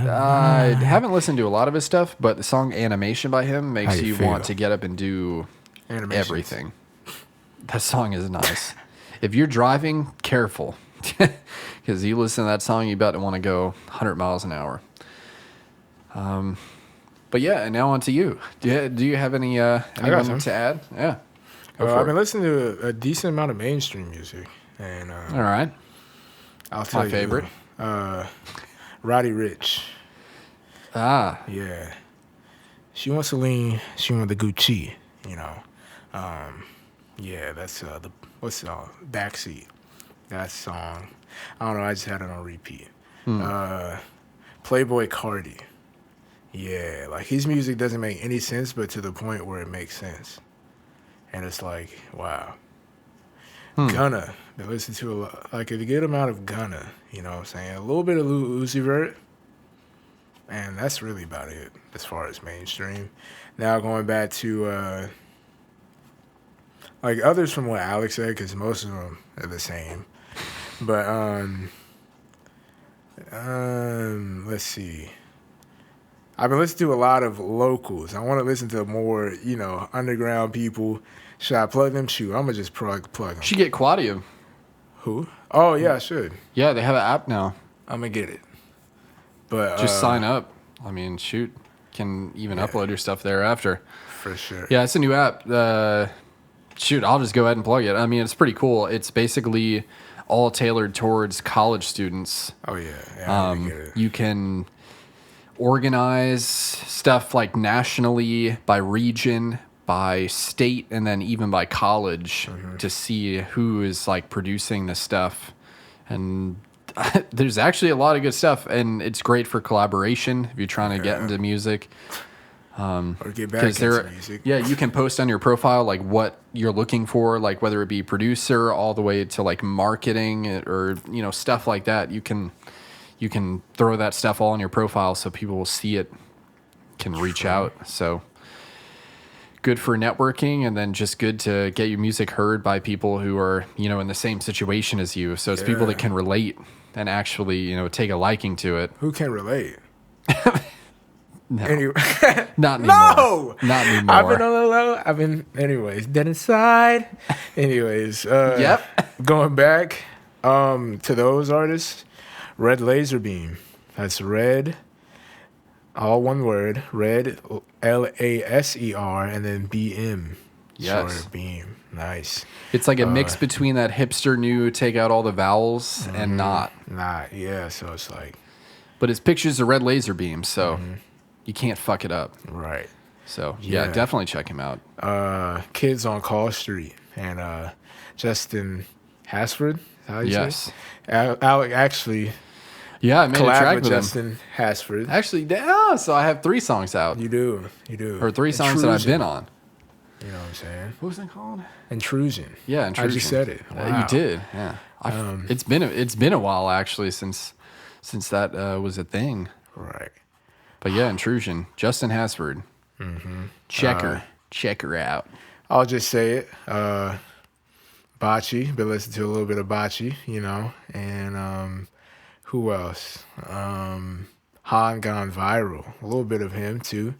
I haven't listened to a lot of his stuff, but the song Animation by him makes How you you feel? want to get up and do Animations. everything. That song is nice. If you're driving, careful. Because you listen to that song, you about to want to go 100 miles an hour. But yeah, and now on to you. Do you have anyone some. to add? Yeah. Go Well, for I've been it. listening to a decent amount of mainstream music, and All right. I'll tell My you, favorite. Roddy Rich. Ah, Yeah, she wants Celine. She wants the Gucci. You know, yeah, that's what's the Backseat. That song. I don't know. I just had it on repeat. Playboy Cardi. Yeah, like his music doesn't make any sense, but to the point where it makes sense. And it's like, wow. Gunna. Been listening to a lot. Like a good amount of Gunna. You know what I'm saying? A little bit of Uzi Vert. And that's really about it as far as mainstream. Now going back to like others from what Alex said, because most of them are the same. But let's see. I've been listening to a lot of locals. I want to listen to more, underground people. Should I plug them? Shoot, I'm gonna just plug them. You should get Quadio. Who? Oh yeah, I should. Yeah, they have an app now. I'm gonna get it. But Just sign up. I mean, shoot, can even upload your stuff thereafter. For sure. Yeah, it's a new app. Shoot, I'll just go ahead and plug it. I mean, it's pretty cool. It's basically all tailored towards college students. Oh yeah, I'm gonna get it. You can organize stuff like nationally, by region, by state, and then even by college to see who is like producing this stuff. And there's actually a lot of good stuff, and it's great for collaboration if you're trying to get into music. Or get back into music. Yeah, you can post on your profile like what you're looking for, like whether it be producer all the way to like marketing or stuff like that. You can throw that stuff all on your profile so people will see it, can reach out. So good for networking, and then just good to get your music heard by people who are in the same situation as you. So it's people that can relate and actually take a liking to it. Who can relate? No. Anyway. Not anymore. No! Not anymore. I've been on the low. Anyways, dead inside. Anyways, Yep. Going back to those artists, Red Laser Beam. That's Red, all one word, Red, Laser, and then BM. Yes. Short Beam. Nice. It's like a mix between that hipster new take out all the vowels and not. Yeah, so it's like. But it's pictures of Red Laser Beam, so you can't fuck it up. Right. So, yeah, definitely check him out. Kids on Call Street and Justin Hasford. How you say it? Alec actually I made a track with with him. Justin Hasford. Actually, so I have 3 songs out. You do. Or 3 songs that I've been on. You know what I'm saying? What was it called? Intrusion. Yeah, Intrusion. I just said it. Wow. You did, yeah. It's been a while, actually, since that was a thing. Right. But yeah, Intrusion. Justin Hasford. Check her out. I'll just say it. Bocce. Been listening to a little bit of Bocce, and who else? Han Gone Viral. A little bit of him too.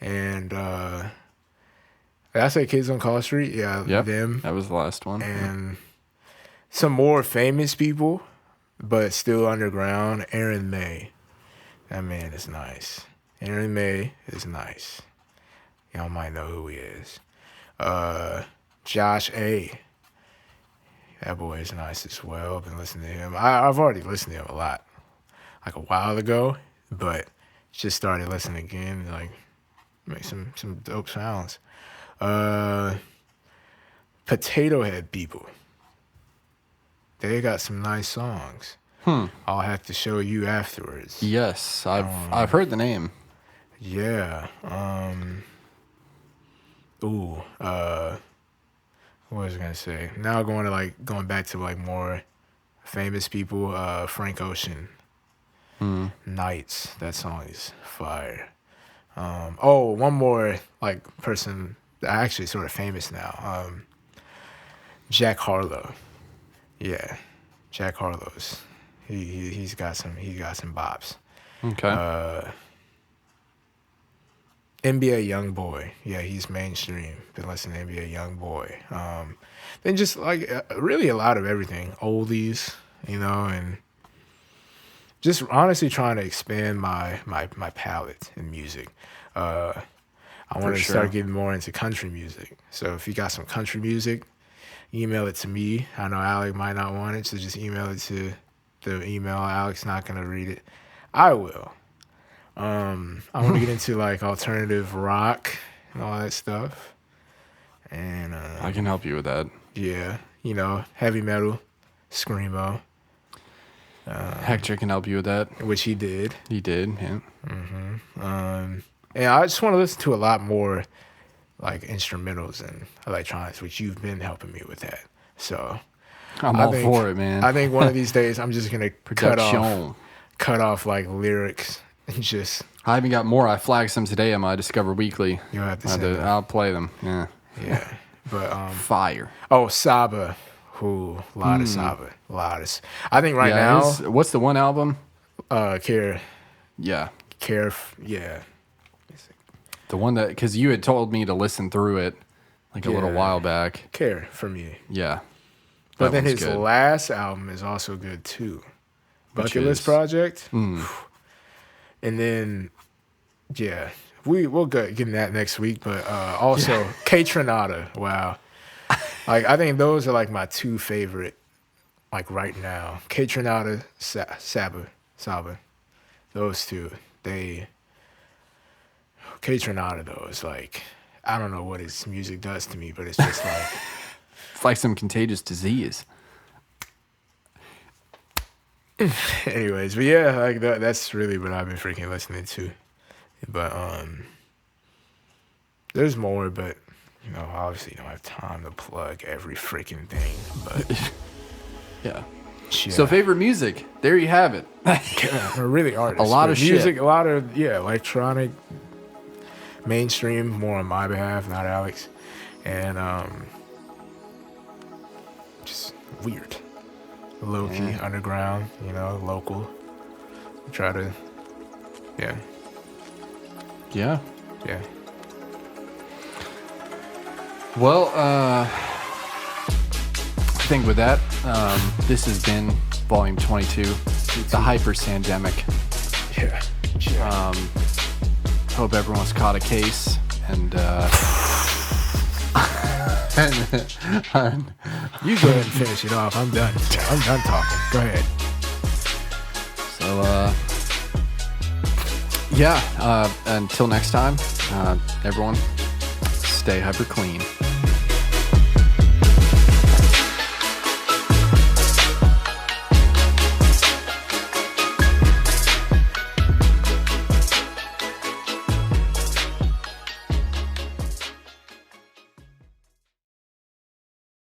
And did I say Kids on Call Street? Yeah, them. That was the last one. And some more famous people, but still underground. Aaron May. That man is nice. Aaron May is nice. Y'all might know who he is. Josh A. That boy is nice as well. I've been listening to him. I've already listened to him a lot, like a while ago, but just started listening again. Like, make some dope sounds. Potato Head people. They got some nice songs. I'll have to show you afterwards. Yes, I've heard the name. Yeah. What was I gonna say? Now going back to like more famous people. Frank Ocean. Nights. That song is fire. One more like person actually sort of famous now. Jack Harlow. Yeah, Jack Harlow's. He's got some bops. Okay. NBA Youngboy. Yeah, he's mainstream. Been listening to NBA Youngboy. Then just like really a lot of everything. Oldies, and just honestly trying to expand my palette in music. I want to start getting more into country music. So if you got some country music, email it to me. I know Alec might not want it, so just email it to the email. Alec's not going to read it. I will. I want to get into like alternative rock and all that stuff. And I can help you with that. Yeah, heavy metal, screamo. Hector can help you with that. Which he did. He did, yeah. And I just want to listen to a lot more like instrumentals and electronics, which you've been helping me with that. So I'm all for it, man. I think one of these days I'm just gonna cut off like lyrics and just I even got more. I flagged some today on my Discover Weekly. you'll have to send them. I'll play them. Yeah. Yeah, but Fire. oh, Saba, a lot of Saba, I think right now, What's the one album? care, Yeah. yeah, The one that, because you had told me to listen through it like a little Yeah. while back. care for me. Yeah. But That then one's his good. last album is also good too, Which Bucket List is? Project. And then, yeah, we'll get into that next week. But also, K Tronada. Wow, like I think those are like my two favorite, like right now. K Tronada, Saba, those two. K Tronada though is like, I don't know what his music does to me, but it's just like It's like some contagious disease. anyways, but yeah, like that's really what I've been freaking listening to. But there's more, but you know, obviously don't have time to plug every freaking thing. But Yeah. yeah. So favorite music. There you have it. Or really artists. A lot but of shit. music, a lot of electronic, mainstream, more on my behalf, not Alex, and just weird, low key, underground, you know, local. Try to, yeah. Yeah. Well, I think with that, this has been volume 22, the Hypersandemic. Yeah. Hope everyone's caught a case and You go ahead and finish it off. I'm done. I'm done talking. Go ahead. so yeah, until next time, everyone stay hyper clean.